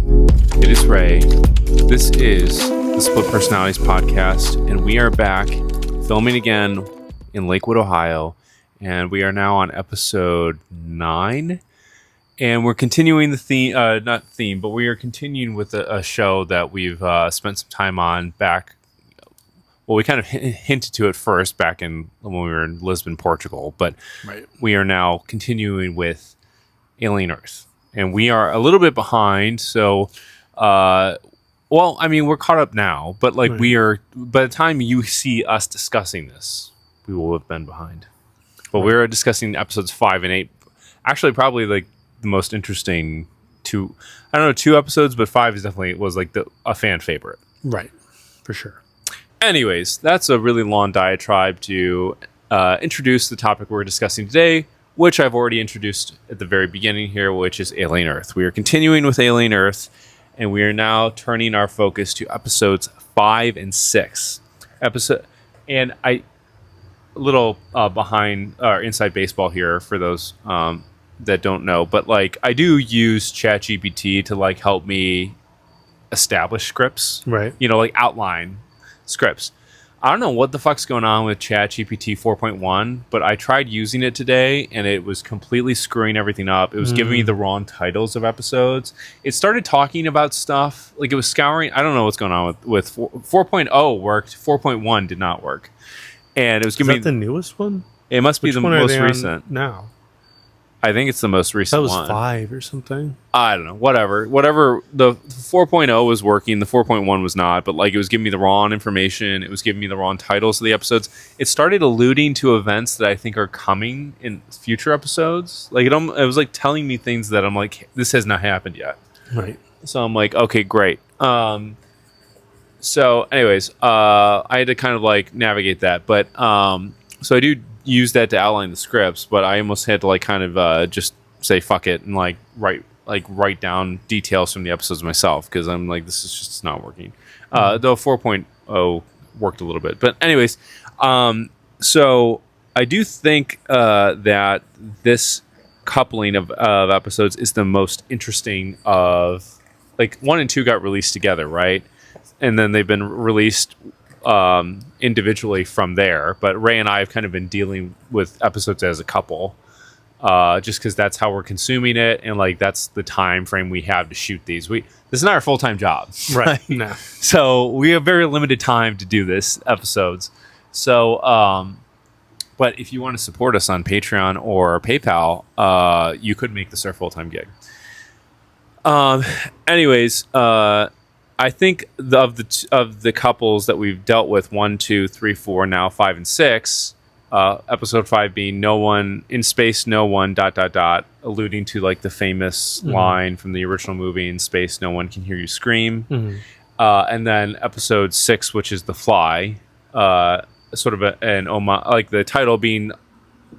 It is Ray. This is the Split Personalities Podcast, and we are back filming again in Lakewood, Ohio, and we are now on episode 9, and we're continuing the theme, but we are continuing with a show that we've spent some time on back. Well, we kind of hinted to it first back in when we were in Lisbon, Portugal, but we are now continuing with Alien Earth. And we are a little bit behind, so, we're caught up now, but we are, by the time you see us discussing this, we will have been behind. But we're discussing episodes 5 and 8, actually probably like the most interesting two episodes, but 5 was like a fan favorite. Right, for sure. Anyways, that's a really long diatribe to introduce the topic we're discussing today, which I've already introduced at the very beginning here, which is Alien Earth. We are continuing with Alien Earth, and we are now turning our focus to episodes 5 and 6. Behind inside baseball here for those that don't know, but I do use ChatGPT to help me establish scripts, right? Outline scripts. I don't know what the fuck's going on with ChatGPT 4.1, but I tried using it today and it was completely screwing everything up. It was giving me the wrong titles of episodes. It started talking about stuff, it was scouring. I don't know what's going on with 4.0 worked, 4.1 did not work. And it was giving me the newest one? It must be the most recent. Now. I think it's the most recent one. That was 5 or something. I don't know. Whatever. The 4.0 was working. The 4.1 was not. But it was giving me the wrong information. It was giving me the wrong titles of the episodes. It started alluding to events that I think are coming in future episodes. It was telling me things that I'm like, this has not happened yet. Right. So I'm like, okay, great. So anyways, I had to kind of navigate that. But so I do use that to outline the scripts, but I almost had to just say fuck it and write down details from the episodes myself, because I'm this is just not working. Though 4.0 worked a little bit, but anyways, so I do think that this coupling of episodes is the most interesting of 1 and 2 got released together, right? And then they've been released individually from there, but Ray and I have kind of been dealing with episodes as a couple, just because that's how we're consuming it, and that's the time frame we have to shoot these. This is not our full-time job, right? No. So we have very limited time to do this episodes. So, but if you want to support us on Patreon or PayPal, you could make this our full-time gig. Anyways, I think of the couples that we've dealt with, 1, 2, 3, 4, now 5 and 6. Episode 5 being no one in space, no one ... alluding to the famous line from the original movie, in space, no one can hear you scream. And then episode 6, which is The Fly, sort of an homage, the title being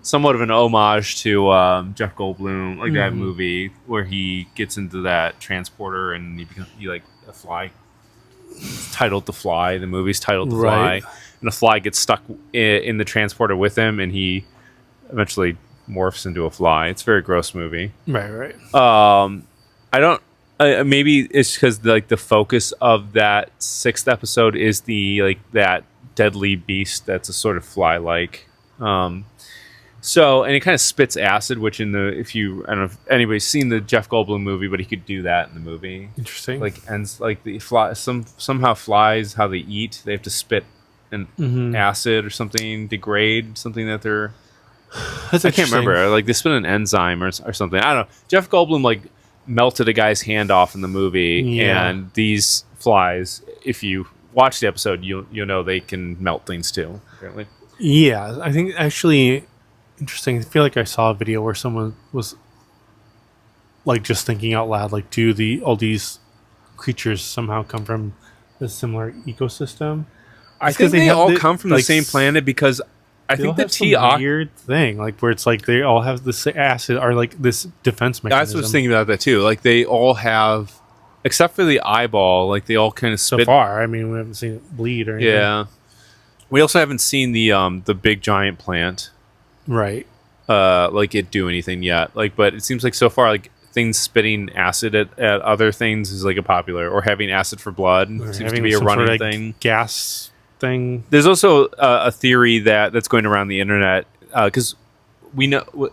somewhat of an homage to Jeff Goldblum, that movie where he gets into that transporter and he becomes a fly. It's titled The Fly. The movie's titled The Fly, and the fly gets stuck in the transporter with him, and he eventually morphs into a fly. It's a very gross movie. Right. I don't. Maybe it's because the focus of that 6th episode is the that deadly beast that's a sort of fly-like. So, and it kind of spits acid, which I don't know if anybody's seen the Jeff Goldblum movie, but he could do that in the movie. Interesting. Ends the fly. Somehow flies, how they eat, they have to spit an acid or something, degrade something that they're. I can't remember. They spit an enzyme or something. I don't know. Jeff Goldblum melted a guy's hand off in the movie, and these flies, if you watch the episode, you'll know they can melt things too. Apparently. Yeah, I think actually. Interesting. I feel like I saw a video where someone was just thinking out loud, do all these creatures somehow come from a similar ecosystem? I think they all come from the same planet, because I think the weird thing, where it's they all have this acid or this defense mechanism. That's what I was thinking about that too. They all have, except for the eyeball, they all kind of spit. So far, I mean, we haven't seen it bleed or anything. Yeah. We also haven't seen the big giant plant. Right. It do anything yet. But it seems so far things spitting acid at other things is like a popular, or having acid for blood seems to be a running thing. Gas thing. There's also a theory that's going around the internet because we know.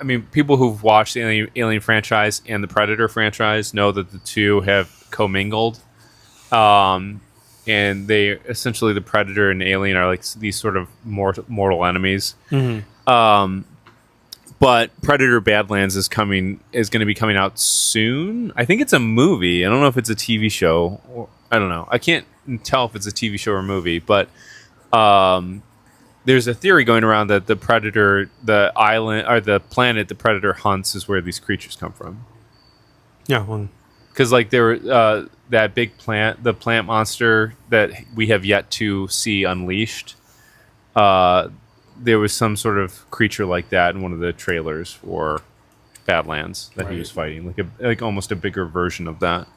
I mean, people who've watched the Alien franchise and the Predator franchise know that the two have commingled. And they essentially, the Predator and Alien are like these sort of mortal enemies. Mm-hmm. But Predator Badlands is going to be coming out soon. I think it's a movie. I don't know if it's a TV show. I don't know. I can't tell if it's a TV show or a movie, but there's a theory going around that the Predator, the island or the planet the Predator hunts, is where these creatures come from. Yeah, well, because like there were that big plant, the plant monster that we have yet to see unleashed. There was some sort of creature like that in one of the trailers for Badlands that he was fighting, like almost a bigger version of that.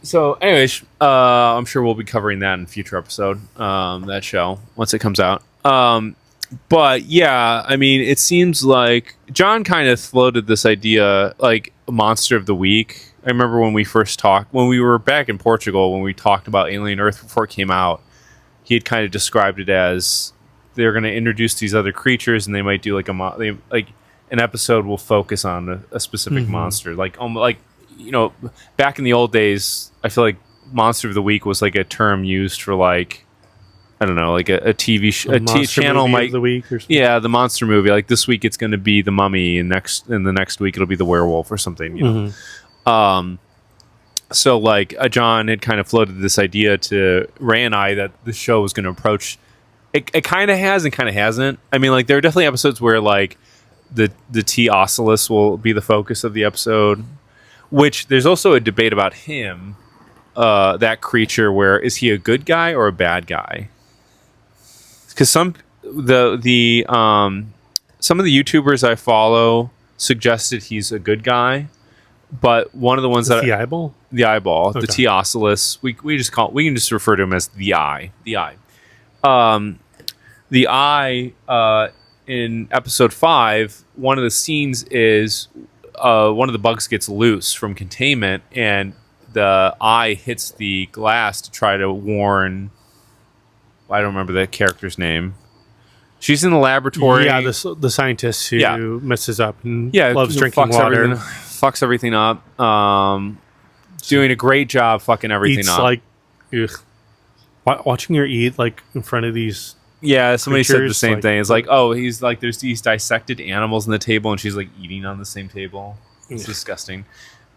So, anyways, I'm sure we'll be covering that in a future episode. That show once it comes out. But yeah, I mean, it seems like John kind of floated this idea, like Monster of the Week. I remember when we first talked, when we were back in Portugal, when we talked about Alien Earth before it came out. He had kind of described it as they're going to introduce these other creatures, and they might do like an episode will focus on a specific monster, like back in the old days. I feel like Monster of the Week was like a term used for like, I don't know, like a TV channel might, of the week or something. Yeah, the monster movie. Like this week it's going to be the Mummy, and the next week it'll be the werewolf or something. You know. So like John had kind of floated this idea to Ray and I that the show was going to approach. It kind of has and kind of hasn't. I mean, like there are definitely episodes where like the T Oculus will be the focus of the episode. Which there's also a debate about him, that creature. Where is he a good guy or a bad guy? Because some of the YouTubers I follow suggested he's a good guy, but one of the ones the eyeball, okay. The T Oculus, we can just refer to him as the eye. The eye in episode 5, one of the scenes is one of the bugs gets loose from containment, and the eye hits the glass to try to warn. I don't remember the character's name. She's in the laboratory. Yeah, the scientist who messes up and loves drinking water. fucks everything up. Doing a great job fucking everything up. Like, watching her eat like in front of these. Yeah, somebody said the same like, thing. It's like, oh, he's like, there's these dissected animals on the table, and she's like eating on the same table. It's disgusting.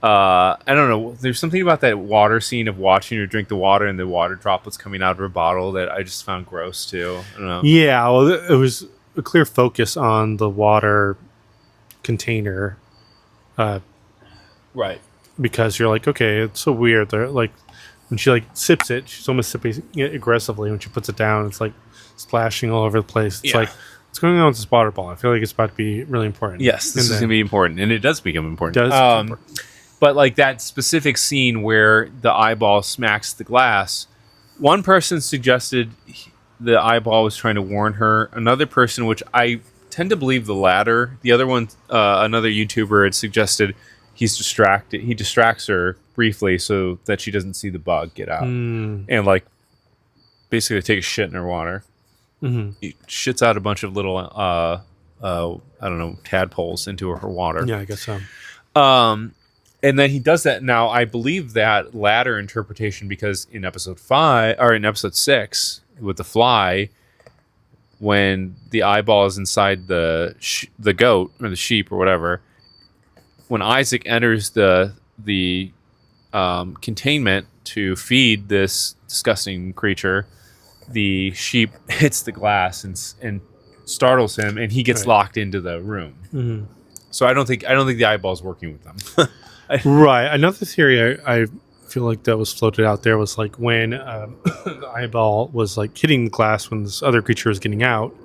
I don't know. There's something about that water scene of watching her drink the water and the water droplets coming out of her bottle that I just found gross too. I don't know. Yeah, well, it was a clear focus on the water container. Right. Because you're like, okay, it's so weird. They're like, when she like sips it, she's almost sipping it aggressively. When she puts it down, it's like splashing all over the place. It's like, what's going on with this water ball? I feel like it's about to be really important. Yes, this is going to be important, and it does become important. But like that specific scene where the eyeball smacks the glass, one person suggested the eyeball was trying to warn her. Another person, which I tend to believe the latter. The other one, another YouTuber had suggested he's distracted. He distracts her briefly so that she doesn't see the bug get out, and like basically take a shit in her water. He shits out a bunch of little, I don't know, tadpoles into her water. Yeah, I guess so. And then he does that. Now, I believe that latter interpretation because in episode 5 or in episode 6 with the fly, when the eyeball is inside the goat or the sheep or whatever, when Isaac enters the containment to feed this disgusting creature, the sheep hits the glass and startles him, and he gets locked into the room. So I don't think the eyeball's working with them. Right. Another theory I feel like that was floated out there was like when the eyeball was like hitting the glass when this other creature was getting out,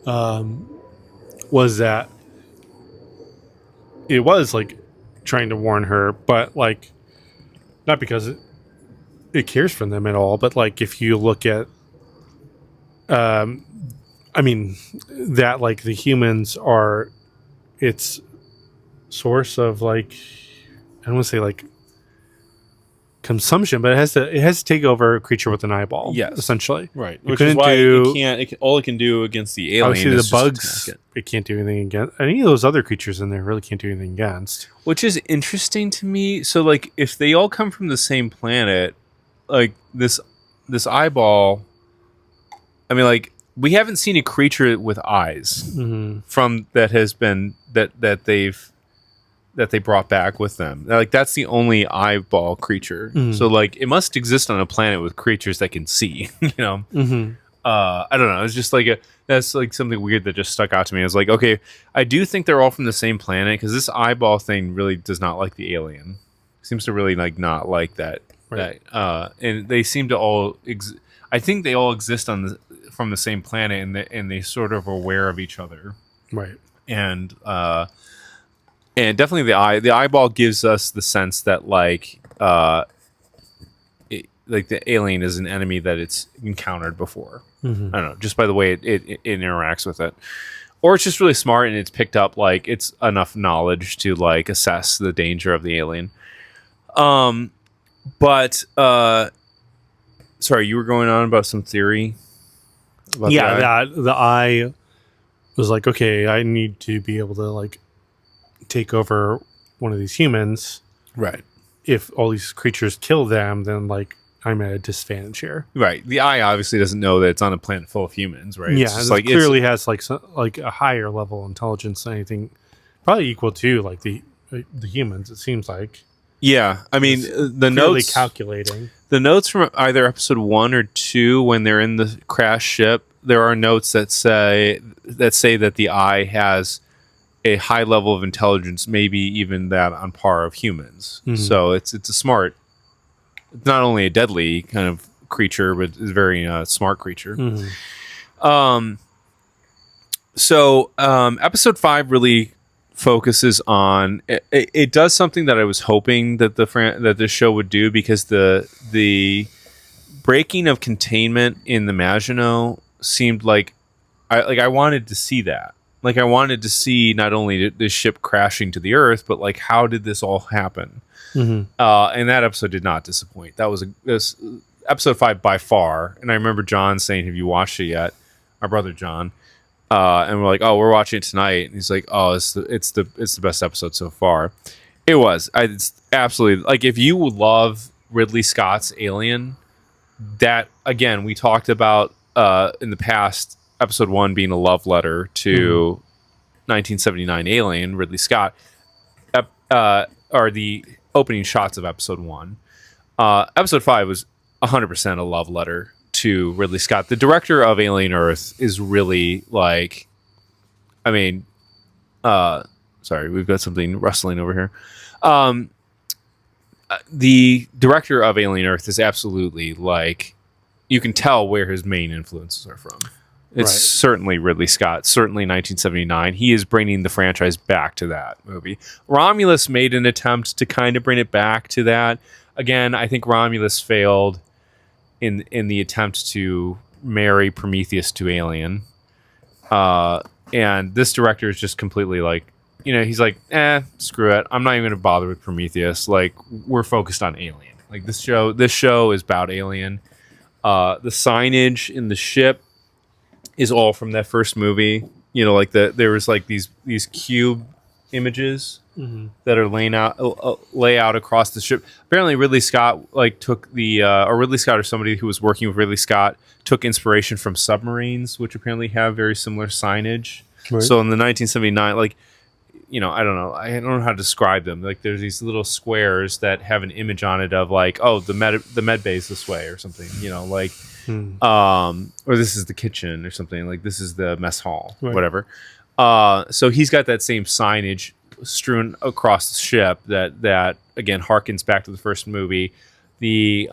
was that it was like trying to warn her, but like not because it cares for them at all, but like if you look at I mean that like the humans are its source of like, I don't want to say like consumption, but it has to take over a creature with an eyeball. Yes. Essentially, Right. It Which is couldn't why do- it can't. All it can do against the alien obviously is the just bugs. attack it. It can't do anything against any of those other creatures in there. Really can't do anything against. Which is interesting to me. So, like, if they all come from the same planet, like this eyeball. I mean, like, we haven't seen a creature with eyes from that has been that they brought back with them. Like, that's the only eyeball creature. So, like, it must exist on a planet with creatures that can see. You know. I don't know. It's just like that's like something weird that just stuck out to me. I was like, okay, I do think they're all from the same planet because this eyeball thing really does not like the alien. Seems to really like not like that. Right. And they seem to all. I think they all exist from the same planet, and they sort of are aware of each other. Right. And definitely the eyeball gives us the sense that like like the alien is an enemy that it's encountered before. I don't know, just by the way it interacts with it, or it's just really smart and it's picked up like it's enough knowledge to like assess the danger of the alien. But sorry, you were going on about some theory. About the eye was like, okay, I need to be able to like take over one of these humans. Right. If all these creatures kill them, then like I'm at a disadvantage here. Right. The eye obviously doesn't know that it's on a planet full of humans, right? Yeah, it's just it like clearly has like a higher level of intelligence than anything, probably equal to like the humans. It seems like. Yeah, I mean the notes calculating. The notes from either episode 1 or 2 when they're in the crash ship, there are notes that say that the eye has a high level of intelligence, maybe even that on par of humans. So it's a smart. It's not only a deadly kind of creature, but it's a very smart creature. So episode 5 really focuses on it does something that I was hoping that that this show would do, because the breaking of containment in the Maginot seemed like I wanted to see that. Like I wanted to see not only the ship crashing to the earth, but like how did this all happen? And that episode did not disappoint. That was this episode 5 by far. And I remember John saying, "Have you watched it yet?" Our brother John. And we're like, "Oh, we're watching it tonight." And he's like, "Oh, it's the best episode so far." It was. It's absolutely like, if you love Ridley Scott's Alien, that again we talked about in the past, episode 1 being a love letter to 1979 Alien, Ridley Scott, are the opening shots of episode 1. Episode 5 was 100% a love letter to Ridley Scott. The director of Alien Earth is really like, I mean, sorry, we've got something rustling over here. The director of Alien Earth is absolutely like, you can tell where his main influences are from. It's certainly Ridley Scott, certainly 1979. He is bringing the franchise back to that movie. Romulus made an attempt to kind of bring it back to that. Again, I think Romulus failed in the attempt to marry Prometheus to Alien. And this director is just completely like, he's like, screw it. I'm not even going to bother with Prometheus. Like, we're focused on Alien. Like, this show is about Alien. The signage in the ship is all from that first movie. Like there was like these cube images that are lay out across the ship. Apparently Ridley Scott took or Ridley Scott or somebody who was working with Ridley Scott took inspiration from submarines, which apparently have very similar signage. Right. So in the 1979, I don't know how to describe them. Like, there's these little squares that have an image on it of like, oh, the med bay is this way or something, or this is the kitchen or something, like this is the mess hall, whatever. So he's got that same signage strewn across the ship that again harkens back to the first movie. The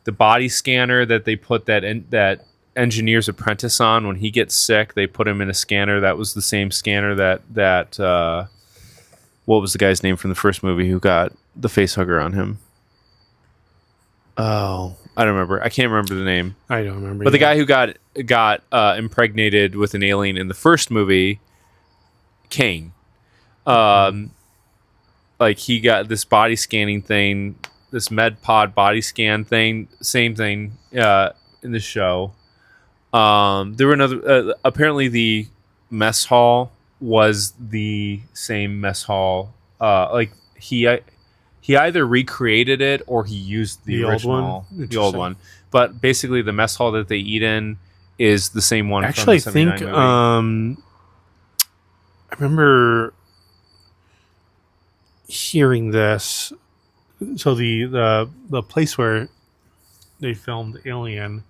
body scanner that they put that engineer's apprentice on when he gets sick, they put him in a scanner that was the same scanner that what was the guy's name from the first movie who got the face hugger on him? Oh, I don't remember. I can't remember the name. I don't remember. But the guy who got impregnated with an alien in the first movie, Kane, Like he got this body scanning thing, this med pod body scan thing, same thing in the show. There were another. Apparently, the mess hall was the same mess hall. Like he either recreated it or he used the original, the old one. But basically, the mess hall that they eat in is the same one. Actually, from the I think I remember hearing this. So the place where they filmed Alien,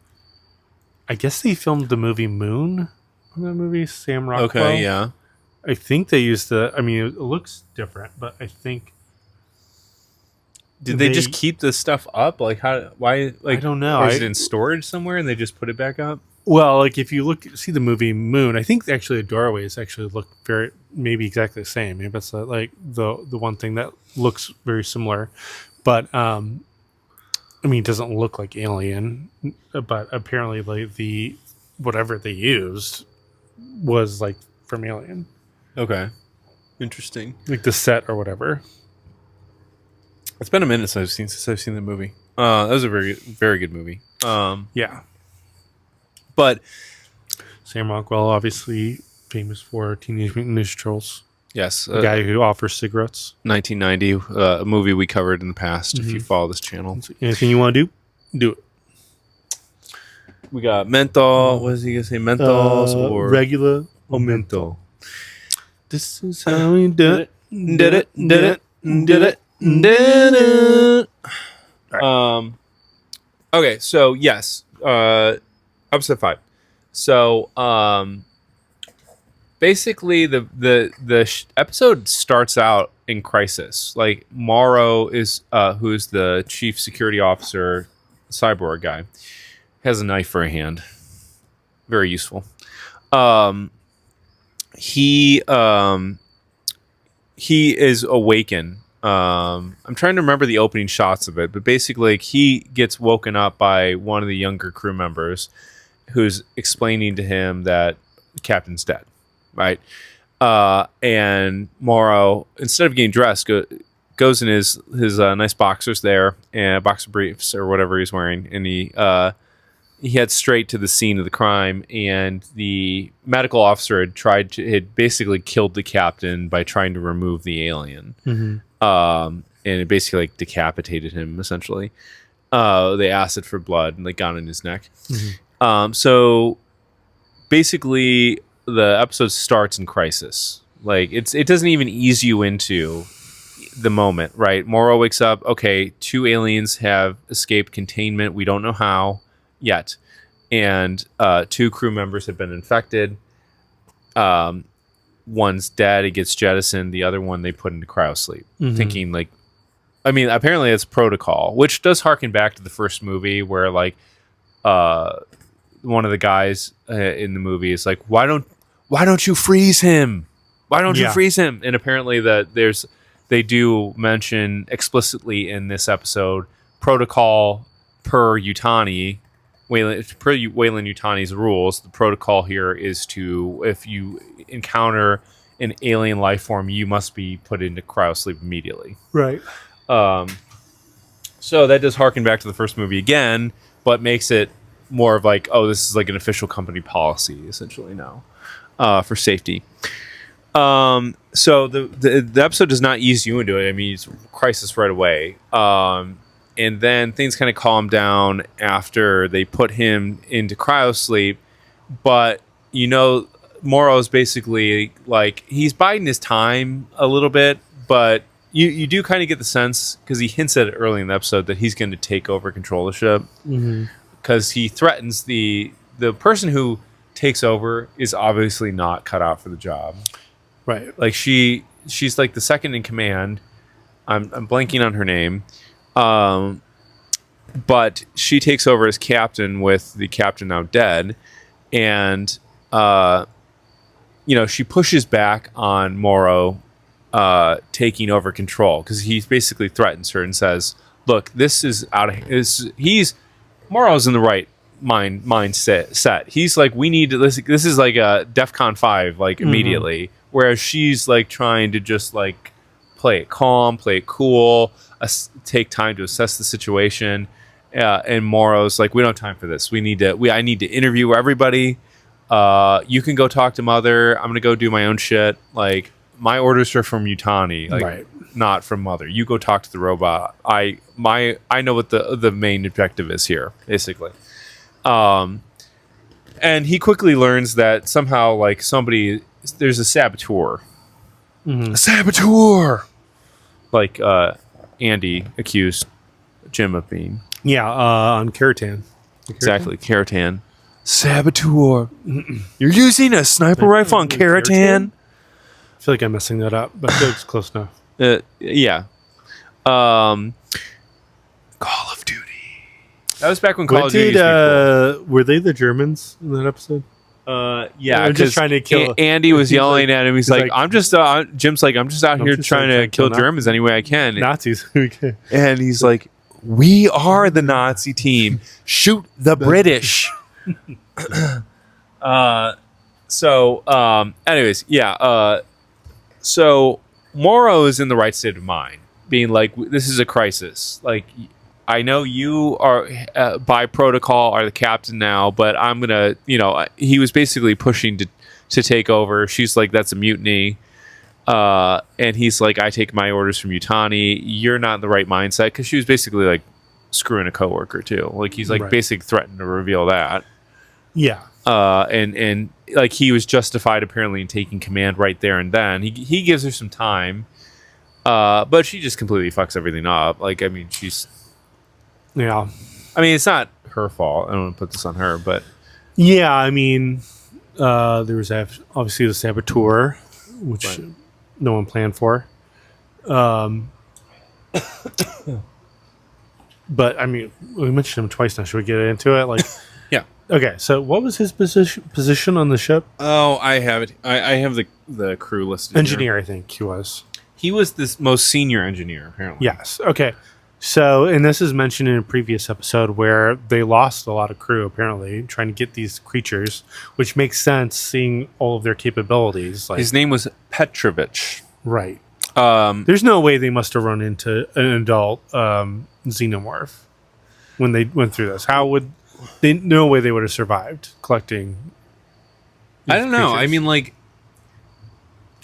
I guess they filmed the movie Moon in that movie, Sam Rockwell. Okay, yeah. I think they used I mean, it looks different, but I think. Did they just keep this stuff up? Like how? Why? Like I don't know. Or is it in storage somewhere and they just put it back up? Well, like if you see the movie Moon, I think actually the doorways actually look maybe exactly the same. Maybe that's like the one thing that looks very similar, but I mean, it doesn't look like Alien, but apparently like the whatever they used was like from Alien. Okay, interesting. Like the set or whatever. It's been a minute since I've seen the movie. That was a very very good movie. Yeah. But Sam Rockwell, obviously famous for Teenage Mutant Ninja Turtles. Yes. The guy who offers cigarettes. 1990, a movie we covered in the past, if you follow this channel. Anything you want to do it. We got menthol. What is he going to say? Menthols or regular or menthol? This is how we do it. Did it. Okay, so yes. Episode 5. So, basically, the episode starts out in crisis. Like Morrow is who's the chief security officer, cyborg guy, has a knife for a hand. Very useful. He is awakened. I'm trying to remember the opening shots of it, but basically, like, he gets woken up by one of the younger crew members, who's explaining to him that the captain's dead, right? And Morrow, instead of getting dressed, goes in his nice boxers there and boxer briefs or whatever he's wearing, and he heads straight to the scene of the crime. And the medical officer had basically killed the captain by trying to remove the alien, and it basically like decapitated him essentially. They acid for blood and like got in his neck. So basically the episode starts in crisis. Like it doesn't even ease you into the moment, right? Morrow wakes up. Okay, 2 aliens have escaped containment. We don't know how yet. And 2 crew members have been infected. One's dead. It gets jettisoned. The other one they put into cryosleep, thinking like, I mean, apparently it's protocol, which does harken back to the first movie where like, one of the guys in the movie is like, why don't you freeze him? Why don't you freeze him? And apparently they do mention explicitly in this episode protocol per Yutani, Weyland Yutani's rules. The protocol here is if you encounter an alien life form, you must be put into cryosleep immediately. Right. So that does harken back to the first movie again, but makes it more of like, oh, this is like an official company policy essentially now, for safety. So the episode does not ease you into it. I mean, it's crisis right away. And then things kind of calm down after they put him into cryosleep. But, you know, Morrow's basically like, he's biding his time a little bit, but you do kind of get the sense, because he hints at it early in the episode, that he's going to take over control of the ship. Because he threatens the person who takes over is obviously not cut out for the job. Right. Like she's like the second in command. I'm blanking on her name. But she takes over as captain with the captain now dead. And, she pushes back on Morrow taking over control, because he basically threatens her and says, look, this is Morrow's in the right mindset. He's like, we need to, this is like a DEFCON 5, like immediately. whereas she's like trying to just like play it calm, play it cool, take time to assess the situation. And Morrow's like, we don't have time for this. I need to interview everybody. You can go talk to Mother. I'm gonna go do my own shit. Like, my orders are from Yutani, like, Right. not from Mother. You go talk to the robot. I know what the main objective is here, basically. And he quickly learns that somehow, like, there's a saboteur. Mm-hmm. A saboteur! Like, Andy accused Jim of being. Yeah, on Keratin. Exactly, Keratin. Saboteur. You're using a sniper rifle on Keratin? I feel like I'm messing that up, but I feel like it's close enough. Yeah. Call of Duty. That was back when Call of Duty was cool. Were they the Germans in that episode? Yeah, I'm just trying to kill. Andy was yelling at him. He's like, like, I'm just. Jim's like, I'm just out here trying to kill Germans any way I can. Nazis. And he's like, we are the Nazi team. Shoot the British. Anyways, yeah. So Morrow is in the right state of mind, being like, this is a crisis. Like, I know you are by protocol are the captain now, but I'm gonna, he was basically pushing to take over. She's like, that's a mutiny. And he's like, I take my orders from Yutani. You're not in the right mindset, because she was basically like screwing a coworker too. Like, he's like basically threatened to reveal that. Yeah. And like, he was justified apparently in taking command right there and then. He gives her some time, but she just completely fucks everything up. Like, I mean, Yeah. I mean, it's not her fault. I don't want to put this on her, but yeah, I mean, there was obviously the saboteur, which no one planned for. But I mean, we mentioned him twice now. Should we get into it? Like, yeah. Okay, so what was his position on the ship? Oh, I have it. I have the crew listed. Engineer, I think he was. He was the most senior engineer, apparently. Yes. Okay. So, and this is mentioned in a previous episode where they lost a lot of crew, apparently, trying to get these creatures, which makes sense seeing all of their capabilities. Like, his name was Petrovich. Right. There's no way they must have run into an adult xenomorph when they went through this. How would they? No way they would have survived collecting. I don't know. Creatures. I mean, like,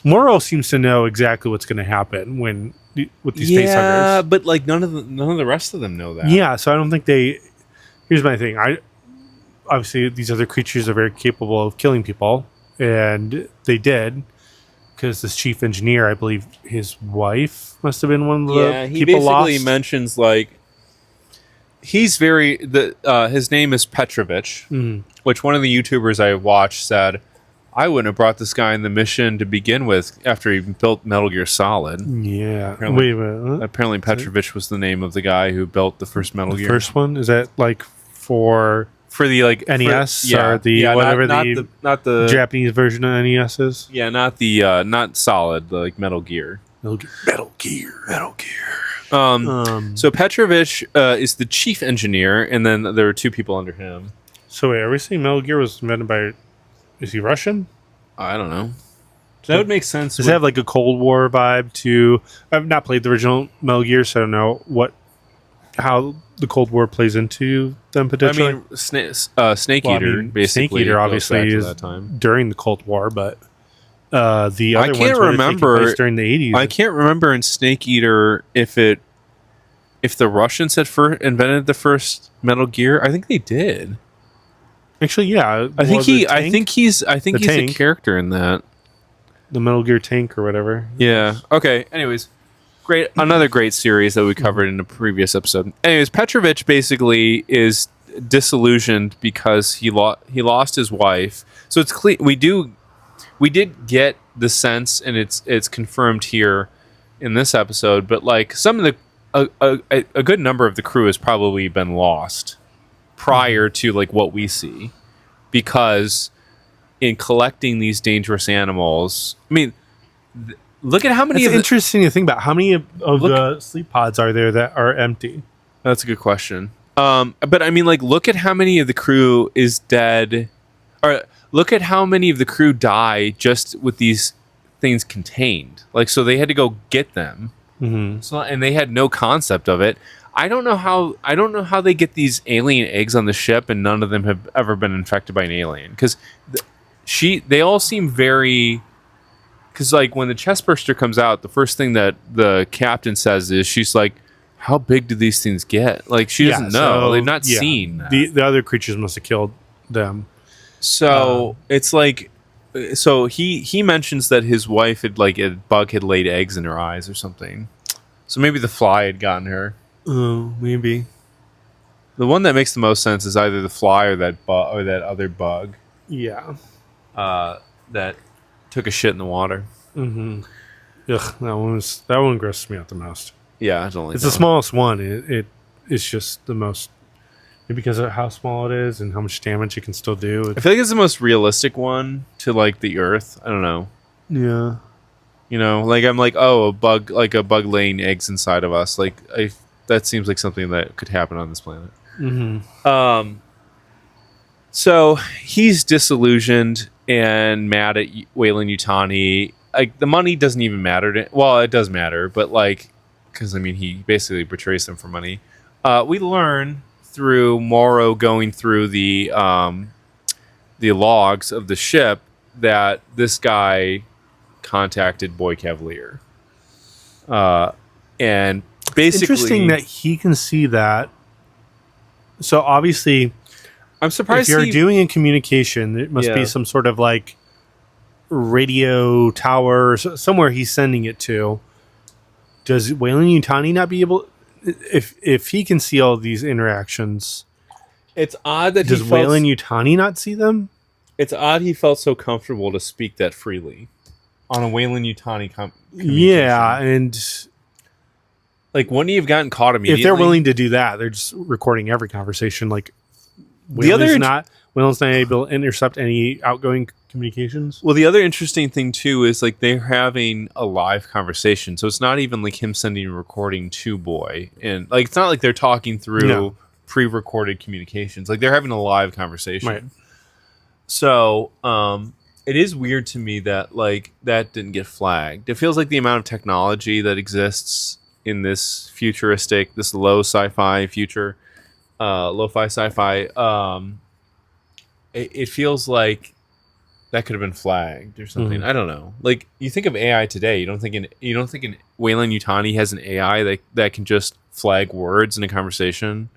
Morrow seems to know exactly what's going to happen with these facehuggers. Yeah, but like none of the rest of them know that. Yeah, so I don't think they. Here's my thing. Obviously these other creatures are very capable of killing people, and they did. Because this chief engineer, I believe his wife must have been one of the he people basically lost. mentions, like, he's his name is Petrovich, which one of the YouTubers I watched said, I wouldn't have brought this guy in the mission to begin with after he built Metal Gear Solid. Yeah. Apparently, Wait a minute. apparently Petrovich was the name of the guy who built the first Metal Gear. First one? Is that like for the like NES or whatever not the Japanese version of NES is? Yeah, not the not Solid, the like Metal Gear. Metal Gear. So Petrovich is the chief engineer, and then there are two people under him. So wait, are we saying Metal Gear was invented by? Is he Russian? I don't know. That would make sense. Does it have like a Cold War vibe to? I've not played the original Metal Gear, so I don't know how the Cold War plays into them potentially. I mean, Snake Eater, basically. Snake Eater obviously is during the Cold War, but the other ones would have taken place during the 80s. I can't remember in Snake Eater if the Russians had invented the first Metal Gear. I think they did. Actually, yeah. I think he's a character in that. The Metal Gear tank or whatever. Yeah. Okay. Anyways, another great series that we covered in a previous episode. Anyways, Petrovich basically is disillusioned because he lost his wife. So it's clear we did get the sense, and it's confirmed here in this episode. But like some of a good number of the crew has probably been lost prior to like what we see, because in collecting these dangerous animals, I mean, look at how many. It's interesting to think about how many of the sleep pods are there that are empty. That's a good question. But I mean, like, look at how many of the crew is dead, or look at how many of the crew die just with these things contained. Like, so they had to go get them. Mm-hmm. So, and they had no concept of it. I don't know how they get these alien eggs on the ship, and none of them have ever been infected by an alien. Because they all seem very. Because like when the chest burster comes out, the first thing that the captain says is she's like, "How big do these things get?" Like she doesn't know. So, They've not seen that. The other creatures must have killed them. So it's like, so he mentions that his wife had like a bug had laid eggs in her eyes or something. So maybe the fly had gotten her. Oh, maybe. The one that makes the most sense is either the fly or that other bug. Yeah. That took a shit in the water. Mm-hmm. Ugh, that one grosses me out the most. Yeah, I don't like. It's the smallest one. It's just the most. Maybe because of how small it is and how much damage it can still do. I feel like it's the most realistic one to like the Earth. I don't know. Yeah. You know, like I'm like, oh, a bug laying eggs inside of us. Like that seems like something that could happen on this planet. Mm-hmm. So he's disillusioned and mad at Wayland Yutani. Like the money doesn't even matter well, it does matter, but like, because I mean, he basically betrays them for money. We learn through Morrow going through the logs of the ship that this guy contacted Boy Cavalier, and basically, interesting that he can see that. So obviously, I'm surprised if you're doing a communication, it must be some sort of like radio tower somewhere he's sending it to. Does Wayland Yutani not be able? If he can see all these interactions, it's odd that does Wayland Yutani not see them? It's odd he felt so comfortable to speak that freely on a Wayland Yutani communication. Yeah, and like wouldn't he have gotten caught immediately? If they're willing to do that, they're just recording every conversation. Like Wayland's not able to intercept any outgoing communications. Well, the other interesting thing too is like they're having a live conversation, so it's not even like him sending a recording to Boy, and like it's not like they're talking through pre-recorded communications. Like they're having a live conversation. Right. So it is weird to me that like that didn't get flagged. It feels like the amount of technology that exists in this futuristic, this low sci-fi future, lo-fi sci-fi. It feels like that could have been flagged or something. I don't know. Like you think of AI today, you don't think in Wayland Yutani has an AI that can just flag words in a conversation.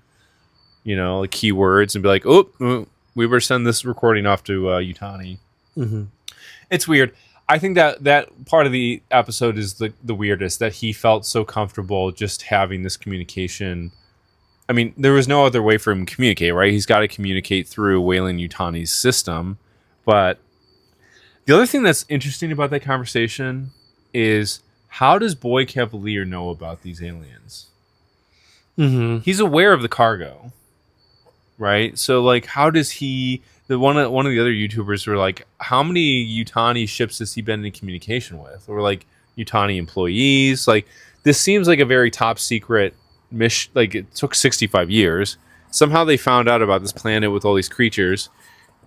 You know, like keywords and be like, oh, we were send this recording off to Yutani. Mm-hmm. It's weird. I think that part of the episode is the weirdest, that he felt so comfortable just having this communication. I mean, there was no other way for him to communicate, right? He's got to communicate through Wayland Yutani's system. But the other thing that's interesting about that conversation is, how does Boy Cavalier know about these aliens? Mm-hmm. He's aware of the cargo, right? So, like, how does he... One of the other YouTubers were like, how many Yutani ships has he been in communication with? Or, like, Yutani employees? Like, this seems like a very top secret mission. Like, it took 65 years. Somehow they found out about this planet with all these creatures,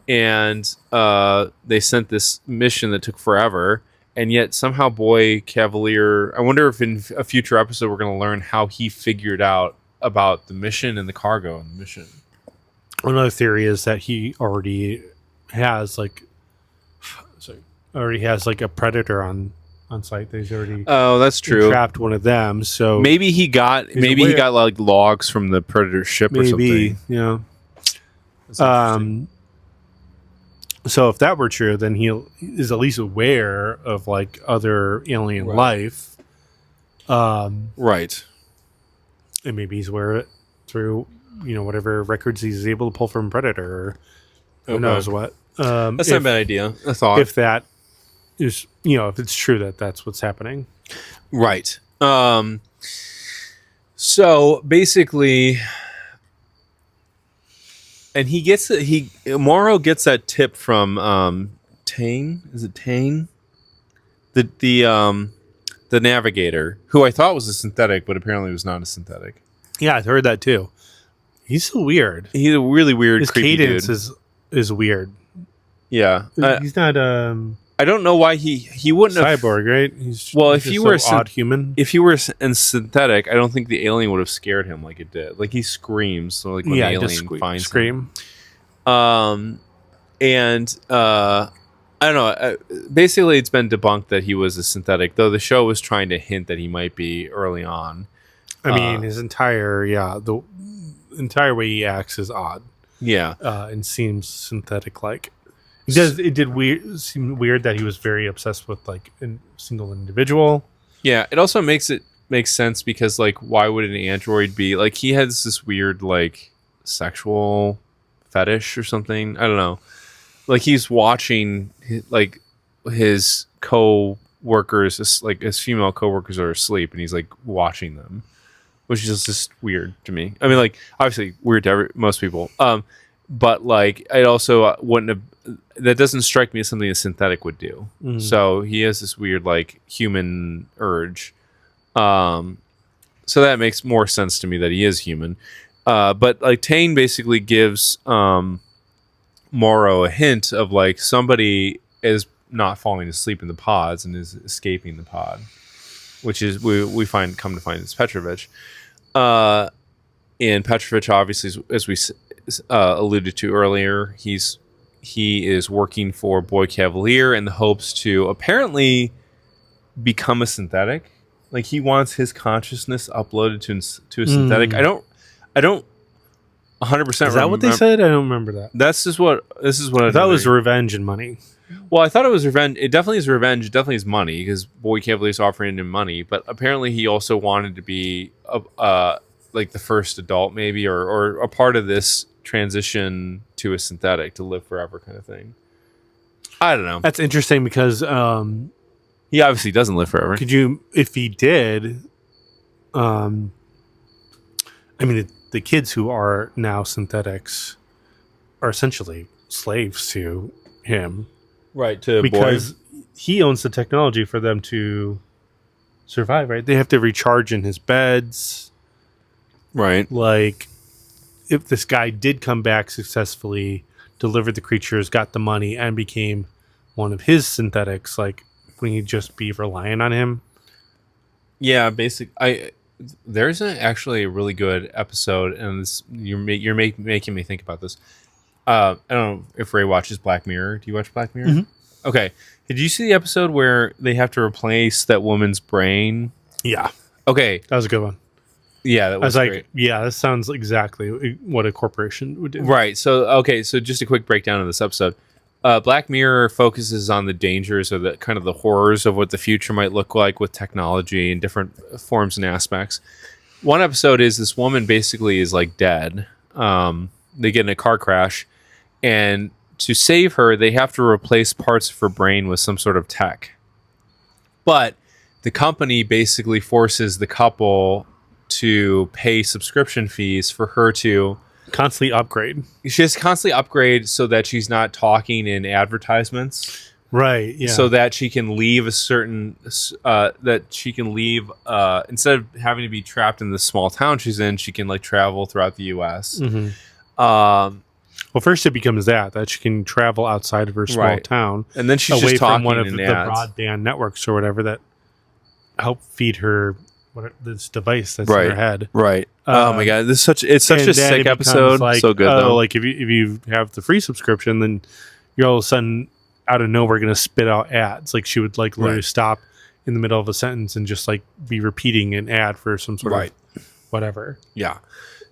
and they sent this mission that took forever. And yet somehow Boy Cavalier, I wonder if in a future episode we're going to learn how he figured out about the mission and the cargo and the mission. Another theory is that he already has like a predator on site. He's already that's true. Trapped one of them. So maybe he got like logs from the predator ship or something. Yeah. So if that were true, then he is at least aware of like other alien life. Right. And maybe he's aware of it through, whatever records he's able to pull from Predator, or who knows what. That's not a bad idea. I thought. If that is, if it's true that that's what's happening. Right. So basically, and Morrow gets that tip from Tane. Is it Tane? The navigator, who I thought was a synthetic, but apparently was not a synthetic. Yeah, I've heard that too. He's so weird. He's a really weird, his creepy cadence dude. is weird. Yeah. He's not I don't know why he wouldn't have. Cyborg, right? If he were so odd human, if he were in synthetic, I don't think the alien would have scared him like it did. Like he screams, so like when the alien finds scream. him. And I don't know. Basically, it's been debunked that he was a synthetic, though the show was trying to hint that he might be early on. I mean, his the entire way he acts is odd. Yeah, and seems synthetic like. It did seem weird that he was very obsessed with like a single individual. Yeah, it also makes sense because like why would an android be like he has this weird like sexual fetish or something? I don't know. Like he's watching like his co-workers, like his female co-workers are asleep and he's like watching them, which is just weird to me. I mean, like obviously weird to most people. But like it also wouldn't have. That doesn't strike me as something a synthetic would do. Mm. So he has this weird like human urge. So that makes more sense to me that he is human. But like Tane basically gives Morrow a hint of like somebody is not falling asleep in the pods and is escaping the pod, which is we come to find it's Petrovich. And Petrovich obviously, as we alluded to earlier, he is working for Boy Cavalier in the hopes to apparently become a synthetic. Like he wants his consciousness uploaded to a synthetic. I don't 100%. Is that what they said? I don't remember that. This is what I thought it was revenge and money. Well, I thought it was revenge. It definitely is revenge. It definitely is money because Boy Cavalier is offering him money. But apparently, he also wanted to be like the first adult, maybe, or a part of this transition to a synthetic to live forever kind of thing. I don't know. That's interesting because he obviously doesn't live forever. If he did, I mean, the kids who are now synthetics are essentially slaves to him, right? Because he owns the technology for them to survive. Right? They have to recharge in his beds, right? Like, if this guy did come back successfully, delivered the creatures, got the money, and became one of his synthetics, like, wouldn't he just be relying on him? Yeah, there's actually a really good episode, and you're making me think about this. I don't know if Ray watches Black Mirror. Do you watch Black Mirror? Mm-hmm. Okay. Did you see the episode where they have to replace that woman's brain? Yeah. Okay. That was a good one. Yeah, that was like, great. Yeah, that sounds exactly what a corporation would do. Right. So just a quick breakdown of this episode. Black Mirror focuses on the dangers or the kind of the horrors of what the future might look like with technology and different forms and aspects. One episode is this woman basically is like dead. They get in a car crash, and to save her, they have to replace parts of her brain with some sort of tech. But the company basically forces the couple to pay subscription fees for her to constantly upgrade. She has to constantly upgrade so that she's not talking in advertisements. Right. Yeah. So that she can leave instead of having to be trapped in the small town she's in, she can like travel throughout the US. Mm-hmm. Well, first it becomes that she can travel outside of her small town. And then she's away just talking from one of in the ads. broadband networks or whatever that help feed her this device that's in her head. Right. Oh my god, it's such a sick episode. Like, so good though. Like if you have the free subscription, then you're all of a sudden out of nowhere going to spit out ads. Like she would like literally stop in the middle of a sentence and just like be repeating an ad for some sort of whatever. Yeah.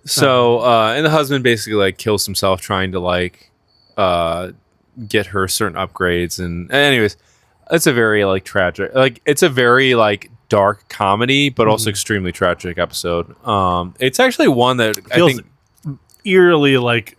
So and the husband basically like kills himself trying to like get her certain upgrades and anyways, it's a very like tragic, like it's a very like dark comedy, but also extremely tragic episode. It's actually one that feels I think eerily like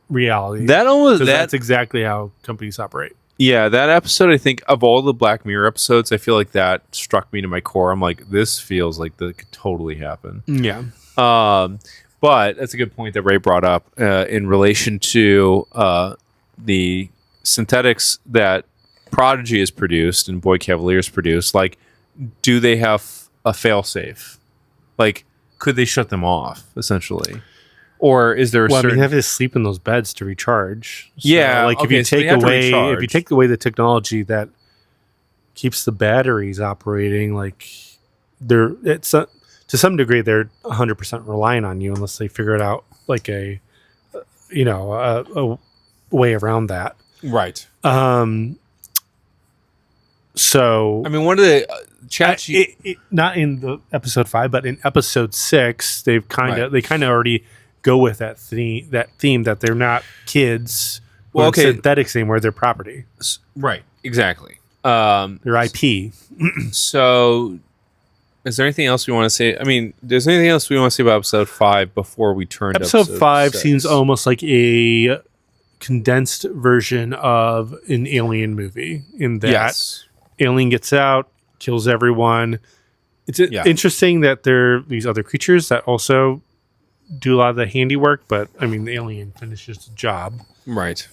reality. That's exactly how companies operate. Yeah, that episode, I think of all the Black Mirror episodes, I feel like that struck me to my core. I'm like, this feels like that could totally happen. Yeah. But that's a good point that Ray brought up in relation to the synthetics that Prodigy has produced and Boy Cavalier has produced. Like, do they have a failsafe? Like, could they shut them off, essentially? Or is there they have to sleep in those beds to recharge. So, yeah, like if you take away the technology that keeps the batteries operating. Like to some degree, they're 100% relying on you unless they figure it out like a way around that. Right. So I mean, one of the not in the episode 5, but in episode 6, they kind of already go with that theme that they're not kids. Well, okay, synthetics anymore; they're property. Right. Exactly. Their IP. So, is there anything else we want to say? I mean, is there anything else we want to say about episode 5 before we turn to episode 5 6? Seems almost like a condensed version of an Alien movie in that Alien gets out, kills everyone. It's interesting that there are these other creatures that also do a lot of the handiwork, but I mean, the Alien finishes the job. Right.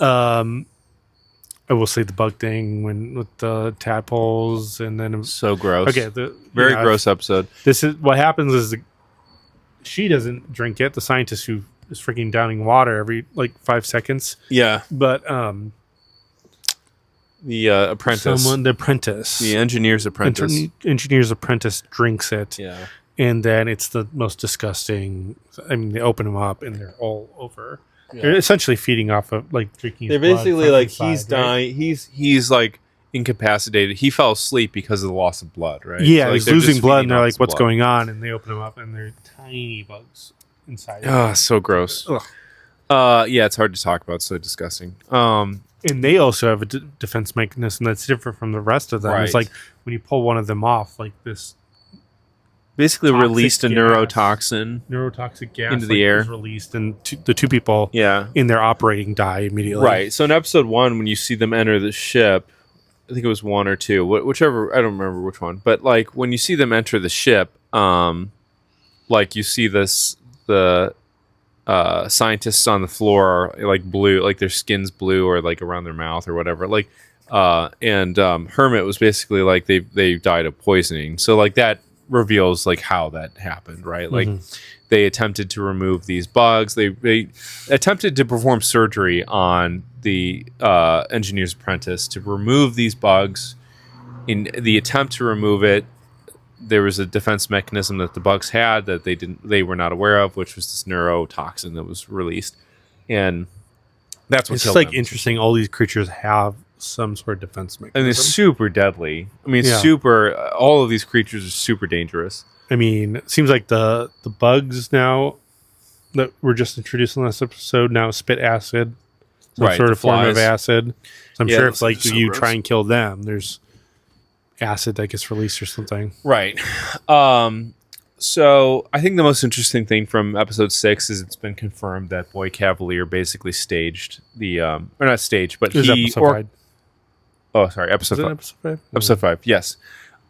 I will say the bug thing with the tadpoles, and then so gross. Okay, very gross episode. This is what happens is she doesn't drink it. The scientist who is freaking downing water every 5 seconds. Yeah, but the apprentice, the engineer's apprentice drinks it. Yeah, and then it's the most disgusting. I mean, they open them up and they're all over. Yeah. They're essentially feeding off of drinking. They're basically like he's dying. He's like incapacitated. He fell asleep because of the loss of blood. Right? Yeah, so he's losing blood, and they're like, "What's going on?" And they open him up, and they're tiny bugs inside. Oh, so gross. Ugh. Yeah, it's hard to talk about. So disgusting. And they also have a defense mechanism that's different from the rest of them. Right. It's like when you pull one of them off, like this. Basically released a neurotoxic gas into the air. Is released, and the two people in their operating die immediately. Right. So in episode 1, when you see them enter the ship, I think it was 1 or 2, whichever, I don't remember which one, but when you see them enter the ship, you see the scientists on the floor are blue, their skin's blue or around their mouth or whatever. And Hermit was basically they died of poisoning. So that reveals how that happened, right? They attempted to remove these bugs. They attempted to perform surgery on the engineer's apprentice to remove these bugs. In the attempt to remove it, there was a defense mechanism that the bugs had that they were not aware of, which was this neurotoxin that was released, and that's what it's killed just them. Interesting. All these creatures have some sort of defense mechanism. And it's super deadly. I mean, all of these creatures are super dangerous. I mean, it seems like the bugs now that were just introduced in this episode now spit acid, some sort of form of acid. So I'm sure if you try and kill them, there's acid that gets released or something. Right. So I think the most interesting thing from episode 6 is it's been confirmed that Boy Cavalier basically staged the, or not staged, but episode 5. Episode 5? Episode 5, yes.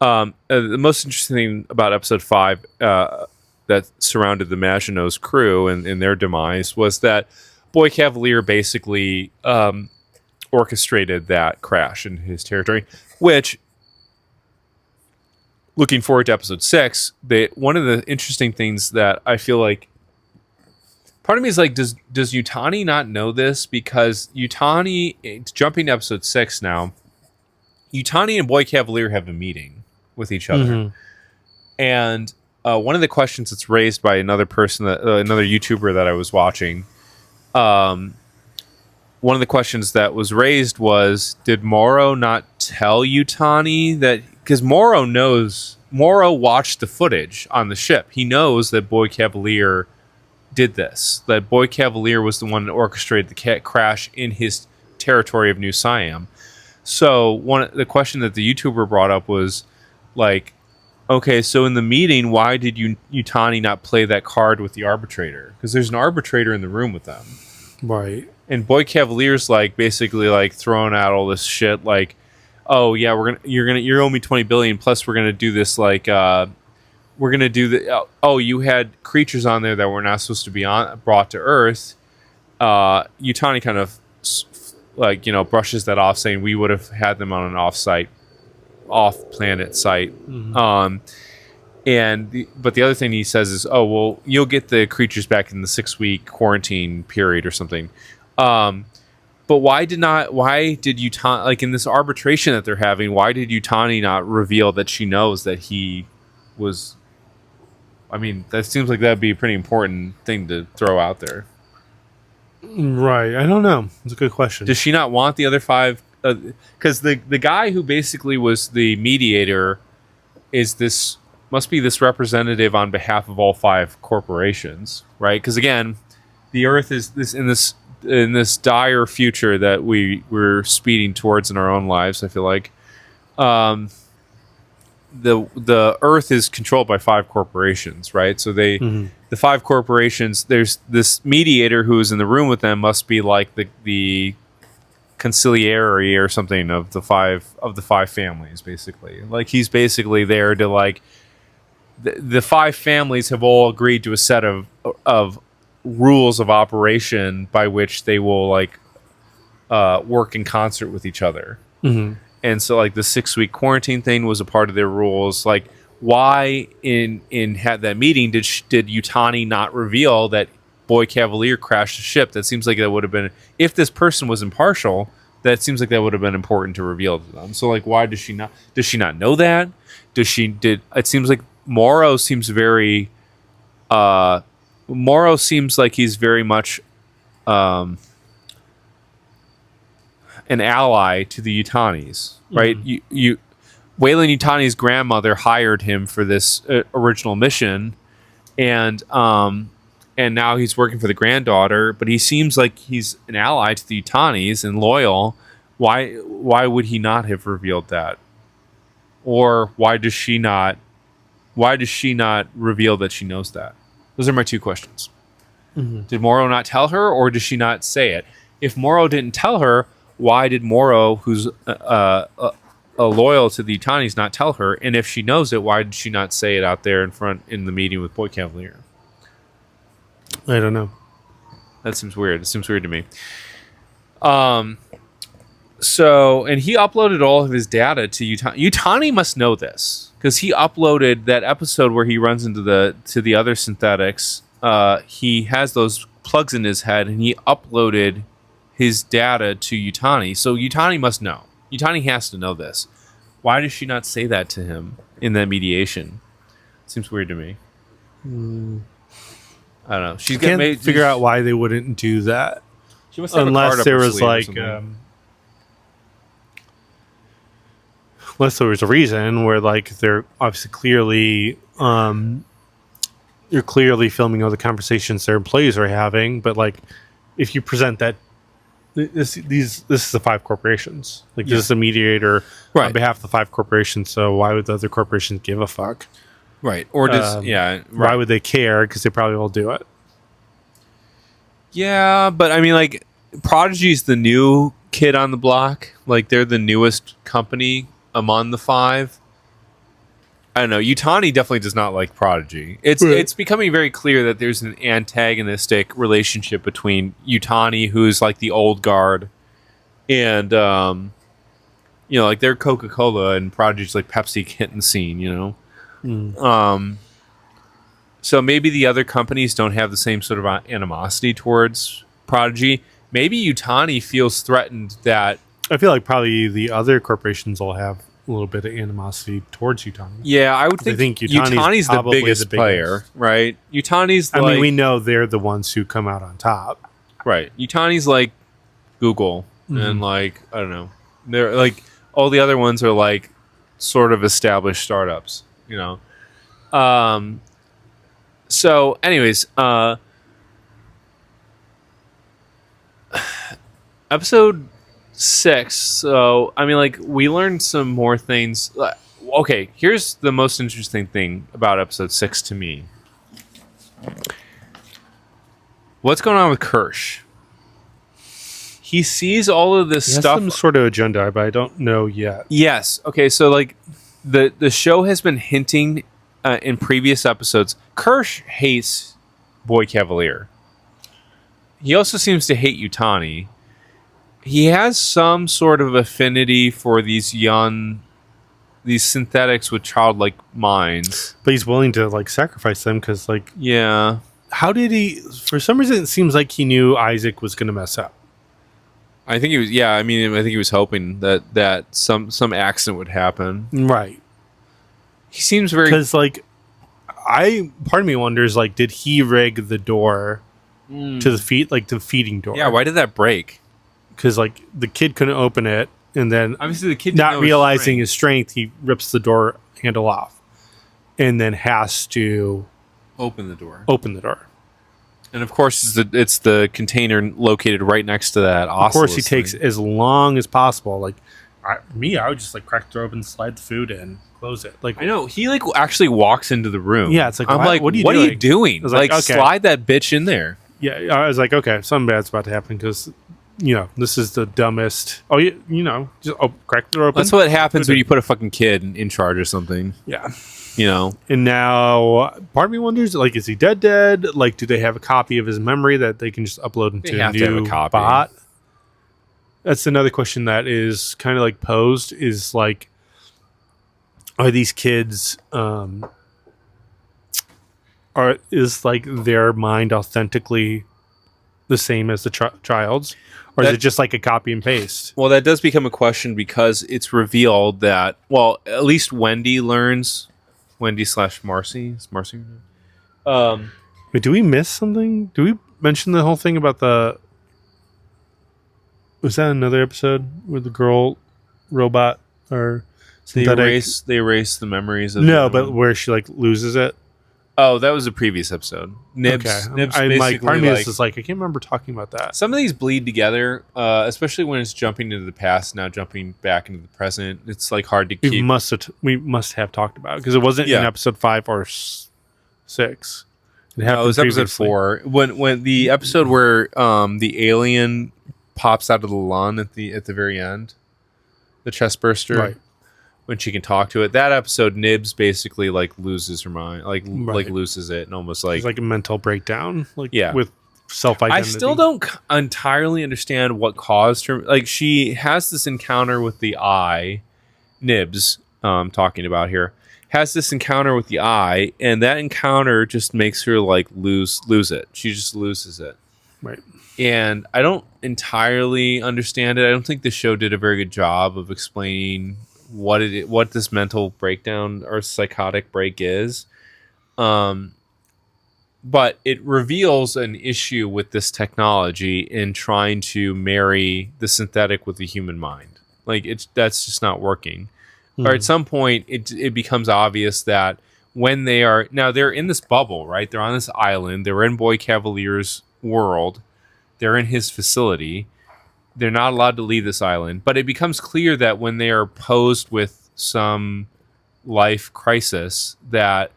The most interesting thing about episode 5 that surrounded the Maginot's crew and their demise was that Boy Cavalier basically orchestrated that crash in his territory, which, looking forward to episode 6, one of the interesting things that I feel like part of me is does Yutani not know this? Because Yutani, it's jumping to episode 6 now, Yutani and Boy Cavalier have a meeting with each other. Mm-hmm. And one of the questions that's raised by another person, another YouTuber that I was watching, one of the questions that was raised was, did Moro not tell Yutani that... Because Moro watched the footage on the ship. He knows that Boy Cavalier did this. That Boy Cavalier was the one that orchestrated the crash in his territory of New Siam. So the question that the YouTuber brought up was okay, so in the meeting, why did Yutani not play that card with the arbitrator? Because there's an arbitrator in the room with them. Right. And Boy Cavalier's basically throwing out all this shit oh yeah, you owe me $20 billion, plus we're gonna do this we're gonna do the you had creatures on there that were not supposed to be brought to Earth. Yutani kind of brushes that off, saying we would have had them on an off-planet site. Mm-hmm. But the other thing he says is, you'll get the creatures back in the 6-week quarantine period or something. But why did Utani, like in this arbitration that they're having, why did Utani not reveal that she knows that he was? I mean, that seems like that'd be a pretty important thing to throw out there. Right. I don't know. It's a good question. Does she not want the other 5? Because the guy who basically was the mediator must be this representative on behalf of all 5 corporations, right? Because again, the Earth is in this dire future that we're speeding towards in our own lives. I feel like the Earth is controlled by 5 corporations, right? So the 5 corporations. There's this mediator who is in the room with them must be like the conciliary or something of the five families, basically. Like he's basically there to like the 5 families have all agreed to a set of rules of operation by which they will like work in concert with each other. And so like the 6-week quarantine thing was a part of their rules. Like why in had that meeting did Utani not reveal that Boy Cavalier crashed a ship? That seems like that would have been, if this person was impartial, that seems like that would have been important to reveal to them. So like why does she not know that? It seems like Morrow seems very Morrow seems like he's very much an ally to the Utanis, right? Wayland Yutani's grandmother hired him for this original mission, and now he's working for the granddaughter. But he seems like he's an ally to the Utanis and loyal. Why would he not have revealed that? Or why does she not reveal that she knows that? Those are my 2 questions. Did Morrow not tell her, or did she not say it? If Morrow didn't tell her, why did Morrow, who's loyal to the Utanis, not tell her? And if she knows it, why did she not say it out there in the meeting with Boy Cavalier? I don't know. That seems weird. It seems weird to me. So, and he uploaded all of his data to Utani. Utani must know this because he uploaded that episode where he runs into the other synthetics. He has those plugs in his head, and he uploaded his data to Utani. So Utani must know. Utani has to know this. Why does she not say that to him in that mediation? Seems weird to me. I don't know. She can't figure out why they wouldn't do that. She must have unless there was like unless there was a reason where like they're obviously clearly you're clearly filming all the conversations their employees are having, but like if you present that this is the 5 corporations, like this is a mediator on behalf of the 5 corporations, so why would the other corporations give a fuck, right? Or does why would they care? Because they probably all do it. Yeah, but I mean, like Prodigy's the new kid on the block. Like they're the newest company among the 5. I don't know. Utani definitely does not like Prodigy. It's becoming very clear that there's an antagonistic relationship between Utani, who's like the old guard, and like they're Coca-Cola and Prodigy's like Pepsi kitten scene, So maybe the other companies don't have the same sort of animosity towards Prodigy. Maybe Utani feels threatened that... I feel like probably the other corporations will have a little bit of animosity towards Utani. Yeah, I would think Utani's the biggest player, right? Utani's I mean, we know they're the ones who come out on top. Right. Utani's like Google, and like, I don't know. They're like, all the other ones are like sort of established startups, So anyways, episode 6. So, I mean, like, we learned some more things. Okay, here's the most interesting thing about episode 6 to me. What's going on with Kirsch? He sees all of this stuff. Some sort of agenda, but I don't know yet. Yes. Okay, so, like, the show has been hinting in previous episodes. Kirsch hates Boy Cavalier. He also seems to hate Utani. He has some sort of affinity for these synthetics with childlike minds. But he's willing to like sacrifice them because like... Yeah. How did he... For some reason, it seems like he knew Isaac was going to mess up. I think he was. Yeah, I mean, I think he was hoping that some accident would happen. Right. He seems very Because like, part of me wonders like, did he rig the door to the the feeding door? Yeah. Why did that break? Because like the kid couldn't open it, and then Obviously, the kid didn't not know realizing his strength, he rips the door handle off, and then has to open the door. open the door. And of course, it's the container located right next to that. Of course, he takes as long as possible. Like I would just like crack the door open, slide the food in, close it. Like I know he like actually walks into the room. Yeah, it's like, I'm like, what are you doing? I was Like, okay. slide that bitch in there. Yeah, I was like, okay, something bad's about to happen because this is the dumbest. Oh, just crack the door open. That's what happens when you put a fucking kid in charge or something. Yeah. And now part of me wonders, like, is he dead? Like, do they have a copy of his memory that they can just upload into They have a to have new a copy. bot? That's another question that is kind of like posed is like, are these kids, is like their mind authentically the same as the child's? Or is it just like a copy and paste? Well, that does become a question because it's revealed that, well, at least Wendy learns. Wendy/Marcy. Is Marcy? Wait, do we miss something? Do we mention the whole thing about the... Was that another episode where the girl robot or They synthetic... erase the memories of No, but where she like loses it. Oh, that was a previous episode. Nibs. Okay. Nibs I'm like, basically part of me like, is just like, I can't remember talking about that. some of these bleed together, especially when it's jumping into the past, now jumping back into the present. It's like hard to keep. We must have talked about it because it wasn't in episode 5 or 6. It No, it was episode 4. When the episode where the alien pops out of the lawn at the very end, the chest burster. Right. When she can talk to it, that episode, Nibs basically like loses her mind, like loses it, and almost like it's like a mental breakdown, like Yeah. with self-identity. I still don't entirely understand what caused her. Like she has this encounter with the eye, Nibs, talking about here, has this encounter with the eye, and that encounter just makes her like lose it. She just loses it, Right. and I don't entirely understand it. I don't think the show did a very good job of explaining what this mental breakdown or psychotic break is. But it reveals an issue with this technology in trying to marry the synthetic with the human mind. Like that's just not working. Or at some point it becomes obvious that when they're in this bubble, right? They're on this island, they're in Boy Cavalier's world, they're in his facility. They're not allowed to leave this island, but it becomes clear that when they are posed with some life crisis, that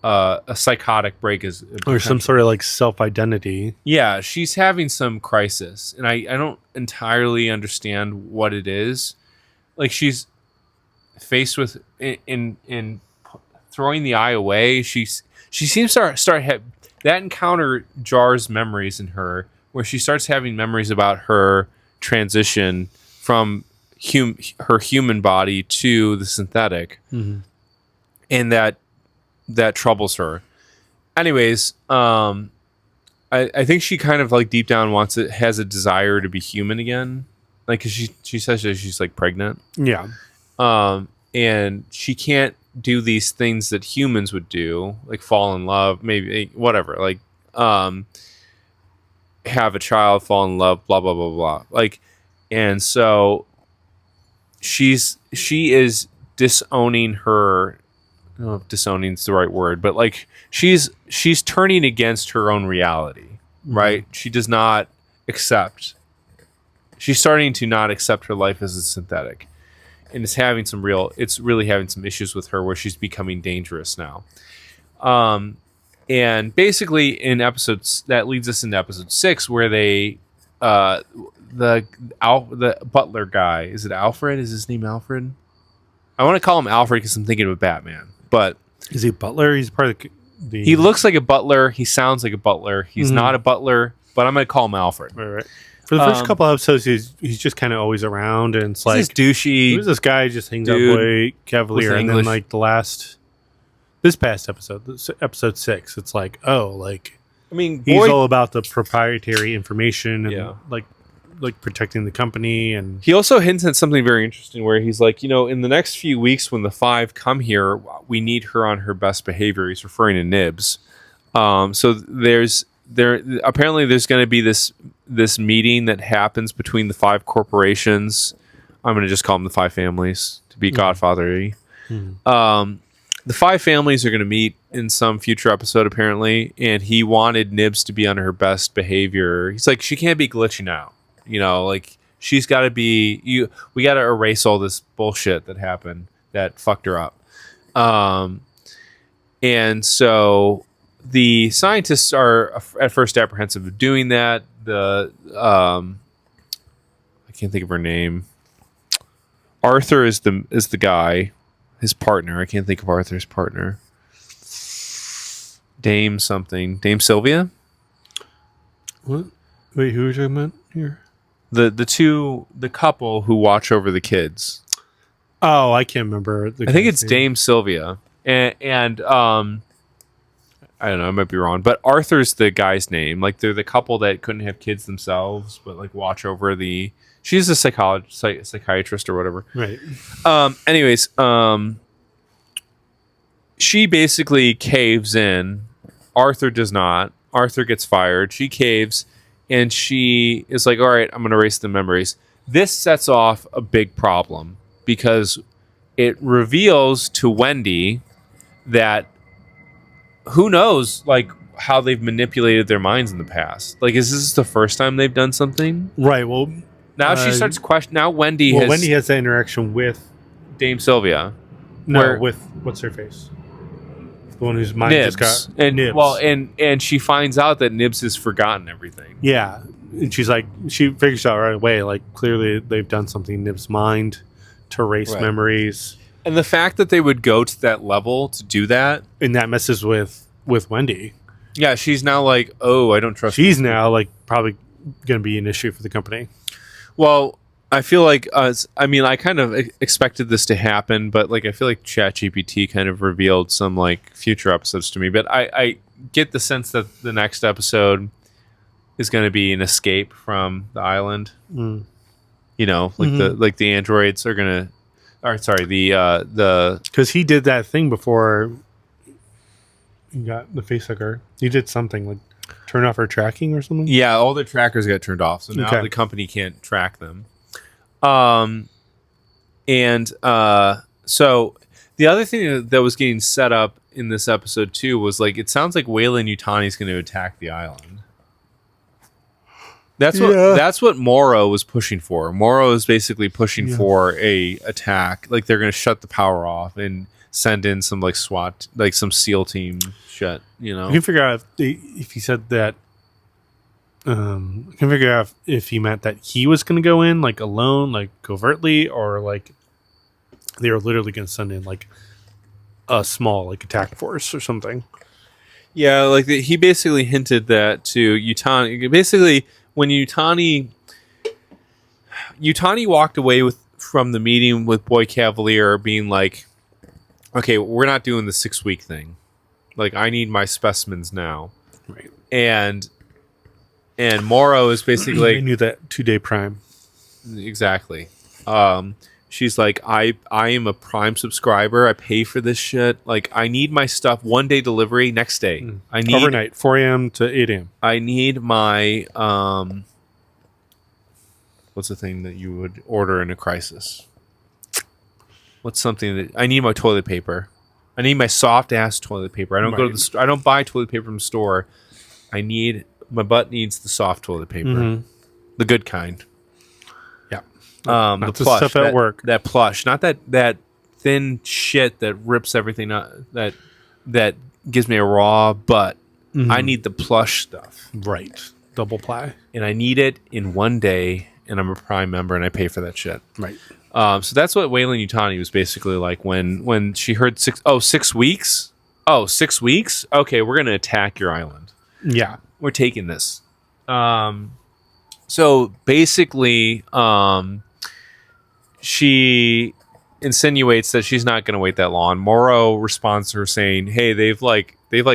a psychotic break is Or some sort of like self-identity. Yeah, she's having some crisis, and I don't entirely understand what it is. Like she's faced with in throwing the eye away. She seems to start that encounter jars memories in her, where she starts having memories about her transition from her human body to the synthetic, and that troubles her. Anyways, I think she kind of like deep down has a desire to be human again, like 'cause she says that she's like pregnant, Yeah. and she can't do these things that humans would do, like fall in love, maybe whatever, like have a child, fall in love, blah blah blah blah. Like, and so she is disowning her. I don't know if disowning is the right word, but like she's turning against her own reality, right? She does not accept. She's starting to not accept her life as a synthetic, and it's really having some issues with her where she's becoming dangerous now. And basically, in episodes that leads us into episode 6, where they, the butler guy, is it Alfred? Is his name Alfred? I want to call him Alfred because I'm thinking of Batman. But is he a butler? He's part of the. He looks like a butler. He sounds like a butler. He's not a butler, but I'm going to call him Alfred. Right. For the first couple episodes, he's just kind of always around, and it's like this douchey. Who's this guy? Just hangs out Boy Cavalier, and then like this past episode, episode 6, it's like, oh, like I mean, he's all about the proprietary information and like like protecting the company. And he also hints at something very interesting where he's like, in the next few weeks when the 5 come here, we need her on her best behavior. He's referring to Nibs. So apparently there's going to be this meeting that happens between the 5 corporations. I'm going to just call them the 5 families to be Godfather-y. The 5 families are going to meet in some future episode, apparently, and he wanted Nibs to be on her best behavior. He's like, she can't be glitching out. Like she's got to be. We got to erase all this bullshit that happened that fucked her up. And so the scientists are at first apprehensive of doing that. I can't think of her name. Arthur is the guy. His partner. I can't think of Arthur's partner. Dame Sylvia? What? Wait, who are you talking about here? The couple who watch over the kids. Oh, I can't remember. I think it's Dame Sylvia. And I don't know, I might be wrong, but Arthur's the guy's name. Like they're the couple that couldn't have kids themselves, but like watch over the. She's a psychiatrist or whatever. Right. Anyways, she basically caves in. Arthur does not. Arthur gets fired. She caves, and she is like, all right, I'm going to erase the memories. This sets off a big problem because it reveals to Wendy that who knows, like, how they've manipulated their minds in the past. Like, is this the first time they've done something? Right. Well, now she starts questioning. Now Wendy has that interaction with Dame Sylvia. No, with what's her face? The one whose mind Nibs. just got and Nibs. Well, and she finds out that Nibs has forgotten everything. Yeah, and she's like, she figures out right away. Like clearly they've done something in Nibs' mind to erase memories. And the fact that they would go to that level to do that, and that messes with Wendy. Yeah, she's now like, oh, I don't trust. She's now like probably going to be an issue for the company. Well, I feel like, I kind of expected this to happen, but like I feel like ChatGPT kind of revealed some like future episodes to me. But I get the sense that the next episode is going to be an escape from the island. Like the androids are going to. Or sorry, the because he did that thing before he got the facehugger. He did something like turn off her tracking or something. Yeah, all the trackers got turned off, so now the company can't track them. So the other thing that was getting set up in this episode too was like it sounds like Weyland-Yutani is going to attack the island. That's what Morrow was pushing for. Morrow is basically pushing for a attack. Like they're going to shut the power off and send in some like SWAT, like some SEAL team shit. You can figure out if he said that. I can figure out if he meant that he was going to go in like alone, like covertly, or like they were literally going to send in like a small like attack force or something. Yeah, like he basically hinted that to Yutani. Basically, when Yutani walked away from the meeting with Boy Cavalier being like, okay, we're not doing the 6-week thing. Like, I need my specimens now. Right. And Morrow is basically like, I knew that 2-day prime. Exactly. She's like, I am a Prime subscriber. I pay for this shit. Like, I need my stuff 1-day delivery next day. I need overnight, 4 a.m. to 8 a.m. I need my what's the thing that you would order in a crisis? What's something that I need? My toilet paper. I need my soft ass toilet paper. I don't go to the I don't buy toilet paper from the store. My butt needs the soft toilet paper, the good kind. Not the plush stuff at work. That plush, not that thin shit that rips everything up. That gives me a raw butt. I need the plush stuff. Right, double ply, and I need it in 1 day. And I'm a Prime member, and I pay for that shit. Right. So that's what Weyland-Yutani was basically like when she heard 6 weeks. Oh, 6 weeks. Okay, we're gonna attack your island. Yeah, we're taking this. So basically, she insinuates that she's not going to wait that long. Morrow responds to her saying, "Hey, they've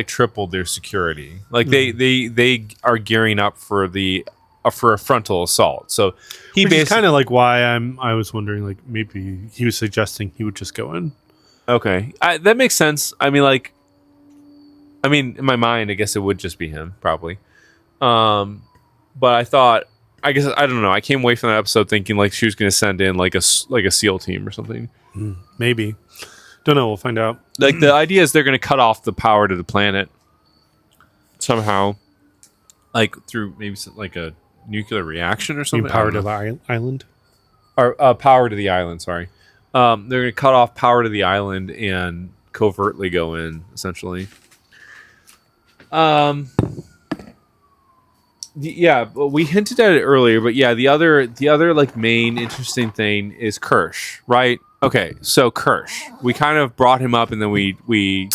tripled their security. Like they are gearing up for the for a frontal assault. So he Which is basically kind of like why I was wondering, like, maybe he was suggesting he would just go in. okay, that makes sense. I mean, in my mind, I guess it would just be him, probably. But I thought, I guess I don't know. I came away from that episode thinking like she was going to send in like a SEAL team or something. Maybe. Don't know. We'll find out. Like the idea is they're going to cut off the power to the planet somehow, like through maybe like a nuclear reaction or something. Power to the island. Or power to the island. Sorry, they're going to cut off power to the island and covertly go in essentially. Yeah, we hinted at it earlier, but yeah, the other like main interesting thing is Kirsch, right? Okay, so Kirsch, we kind of brought him up and then we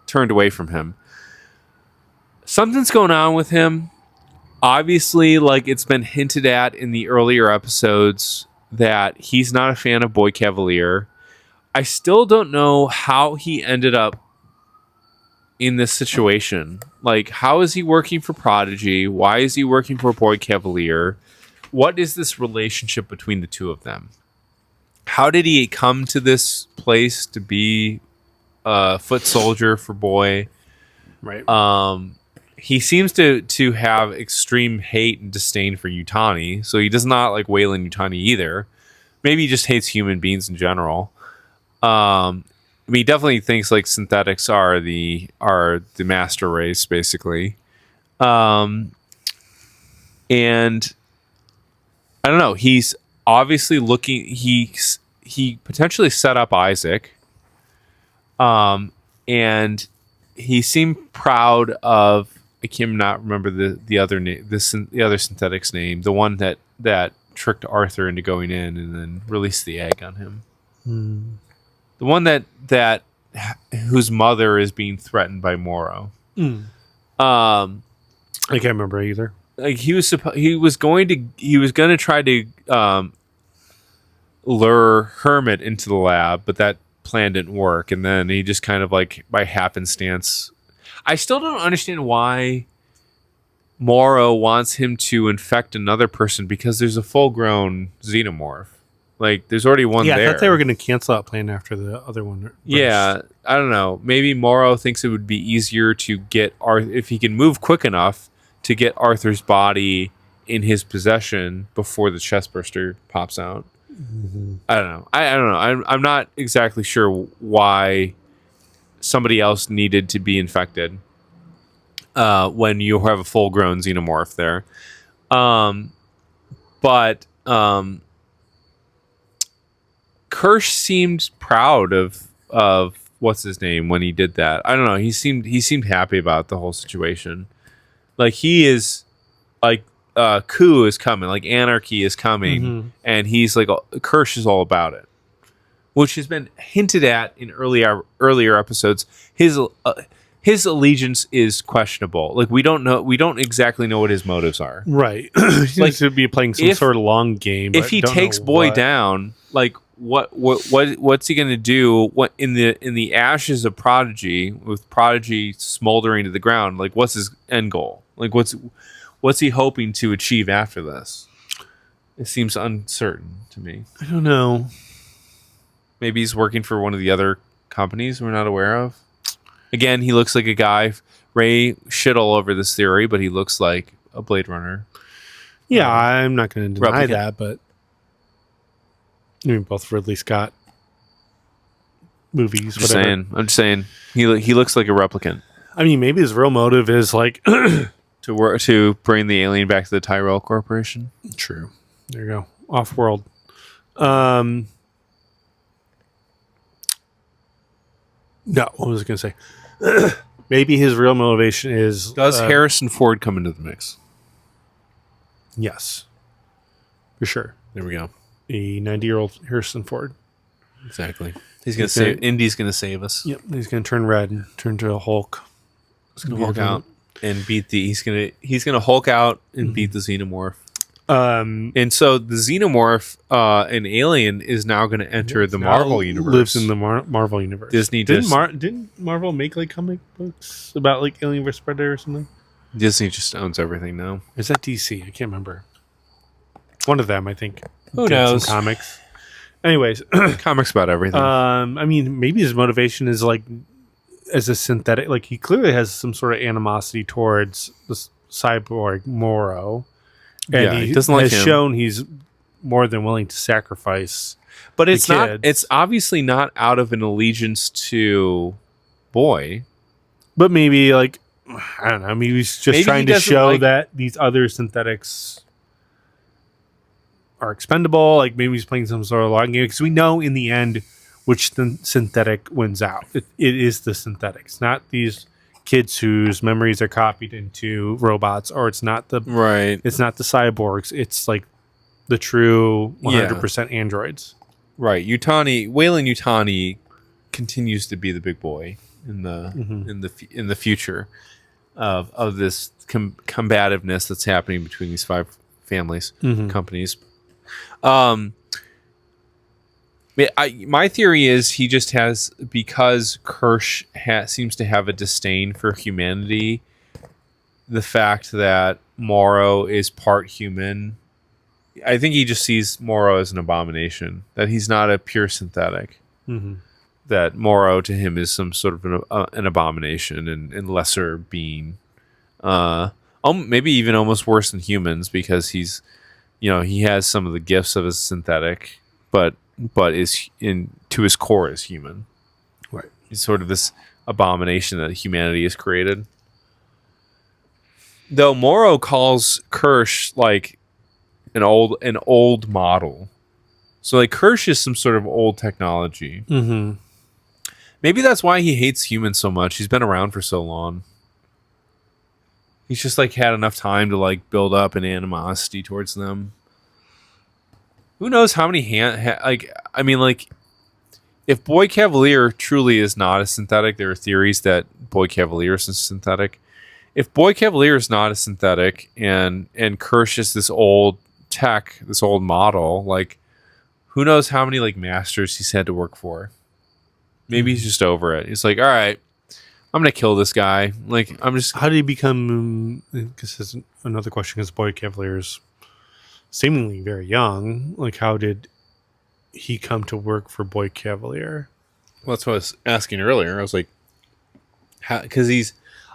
turned away from him. Something's going on with him. Obviously, like it's been hinted at in the earlier episodes that he's not a fan of Boy Cavalier. I still don't know how he ended up in this situation. Like, how is he working for Prodigy? Why is he working for Boy Cavalier? What is this relationship between the two of them? How did he come to this place to be a foot soldier for Boy? Right. He seems to have extreme hate and disdain for Yutani, so he does not like Wayland Yutani either. Maybe he just hates human beings in general. I mean, he definitely thinks like synthetics are the master race, basically. And I don't know. He's obviously looking. He potentially set up Isaac. And he seemed proud of. I cannot remember the other name. The other synthetic's name. The one that tricked Arthur into going in and then released the egg on him. The one that whose mother is being threatened by Morrow. I can't remember either. Like he was going to try to lure Hermit into the lab, but that plan didn't work, and then he just kind of like by happenstance. I still don't understand why Morrow wants him to infect another person because there's a full-grown xenomorph. Like, there's already one there. Yeah, I thought they were going to cancel that plan after the other one. Burst. Yeah, I don't know. Maybe Morrow thinks it would be easier to get Arthur, if he can move quick enough to get Arthur's body in his possession before the chestburster pops out. Mm-hmm. I don't know. I don't know. I'm not exactly sure why somebody else needed to be infected when you have a full-grown xenomorph there. But Kirsch seemed proud of what's his name when he did that. I don't know. He seemed happy about the whole situation. Like he is like coup is coming, like anarchy is coming, and he's like Kirsch is all about it, which has been hinted at in earlier episodes. His allegiance is questionable. Like we don't exactly know what his motives are. Right. He seems to be playing some sort of long game. If he takes Boy down, like what's he going to do? What in the ashes of Prodigy, with Prodigy smoldering to the ground? Like what's his end goal? Like what's he hoping to achieve after this? It seems uncertain to me. I don't know. Maybe he's working for one of the other companies we're not aware of. Again, he looks like a guy. Ray shit all over this theory, but he looks like a Blade Runner. Yeah, I'm not going to deny replicant. that, but I mean, both Ridley Scott movies. I'm just saying. He looks like a replicant. I mean, maybe his real motive is like to bring the alien back to the Tyrell Corporation. True. There you go. Off-world. No, what was I going to say? Maybe his real motivation is... Does Harrison Ford come into the mix? Yes. For sure. There we go. A 90-year-old Harrison Ford. Exactly. He's going to save... Indy's going to save us. Yep. He's going to turn red and turn to a Hulk. He's going to Hulk out and beat the... He's going to Hulk out and beat the Xenomorph. And so the Xenomorph, an alien, is now going to enter the Marvel universe. Lives in the Marvel universe. Disney didn't Marvel make like comic books about like Alien vs Predator or something? Disney just owns everything now. Is that DC? I can't remember. One of them, I think. Who did knows? Some comics. Anyways, Comics about everything. I mean, maybe his motivation is like as a synthetic. Like he clearly has some sort of animosity towards the cyborg Moro, and Yeah, he he doesn't like has him. shown he's more than willing to sacrifice. But it's the not. kids. It's obviously not out of an allegiance to Boy. But maybe like I don't know. Maybe he's just Maybe trying he to doesn't show like- that these other synthetics are expendable. Like maybe he's playing some sort of long game because we know in the end which synthetic wins out. It is the synthetics, not these kids whose memories are copied into robots, or it's not the Right. It's not the cyborgs. It's like the true 100% androids. Right. Wayland Yutani continues to be the big boy in the in the future of this combativeness that's happening between these 5 families, companies. My theory is he just has, because Kirsch seems to have a disdain for humanity, the fact that Morrow is part human. I think he just sees Morrow as an abomination, that he's not a pure synthetic. That Morrow to him is some sort of an abomination and lesser being. Maybe even almost worse than humans, because he's, he has some of the gifts of a synthetic, but is to his core is human. Right. He's sort of this abomination that humanity has created. Though Morrow calls Kirsch like an old model. So like Kirsch is some sort of old technology. Maybe that's why he hates humans so much. He's been around for so long. He's just like had enough time to like build up an animosity towards them. Who knows how many if Boy Cavalier truly is not a synthetic, there are theories that Boy Cavalier is a synthetic. If Boy Cavalier is not a synthetic and Kirsch is this old tech, this old model, like who knows how many like masters he's had to work for. Maybe he's just over it. He's like, all right, I'm gonna kill this guy. Like I'm just. How did he become? Because this is another question. Because Boy Cavalier is seemingly very young. Like, how did he come to work for Boy Cavalier? Well, that's what I was asking earlier. I was like, because he's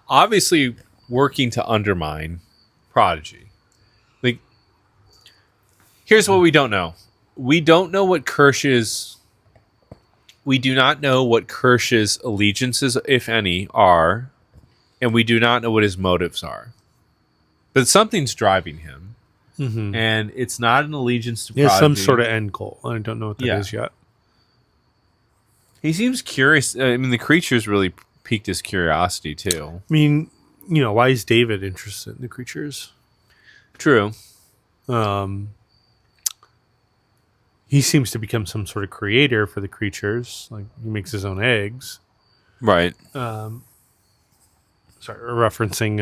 obviously working to undermine Prodigy. Like, here's what we don't know. We don't know what Kirsch's. We do not know what Kirsch's allegiances, if any, are, and we do not know what his motives are. But something's driving him, and it's not an allegiance to Prodigy. Yeah, some sort of end goal. I don't know what that is yet. He seems curious. I mean, the creatures really piqued his curiosity too. I mean, why is David interested in the creatures? True. He seems to become some sort of creator for the creatures. Like he makes his own eggs. Right. Sorry, referencing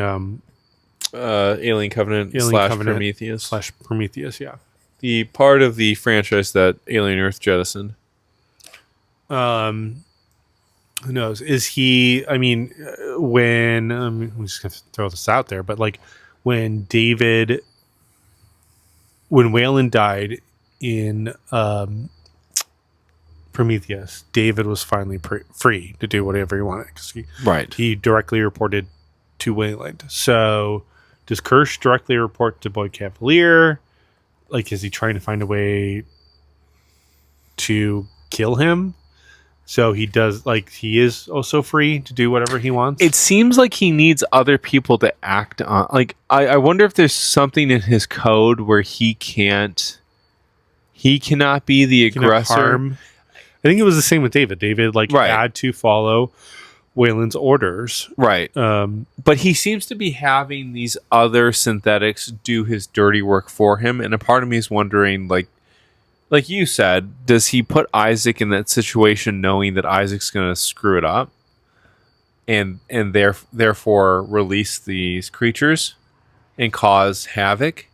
Alien Covenant / Prometheus. Yeah. The part of the franchise that Alien Earth jettisoned. Who knows? Is he? I mean, when I'm just gonna throw this out there, but like when Wayland died in Prometheus, David was finally free to do whatever he wanted because he directly reported to Wayland. So does Kirsch directly report to Boy Cavalier? Like, is he trying to find a way to kill him? So he does, like, he is also free to do whatever he wants. It seems like he needs other people to act on. Like, I wonder if there's something in his code where he cannot be the aggressor. I think it was the same with David. David had to follow Wayland's orders. Right. But he seems to be having these other synthetics do his dirty work for him. And a part of me is wondering, like you said, does he put Isaac in that situation knowing that Isaac's going to screw it up and therefore release these creatures and cause havoc?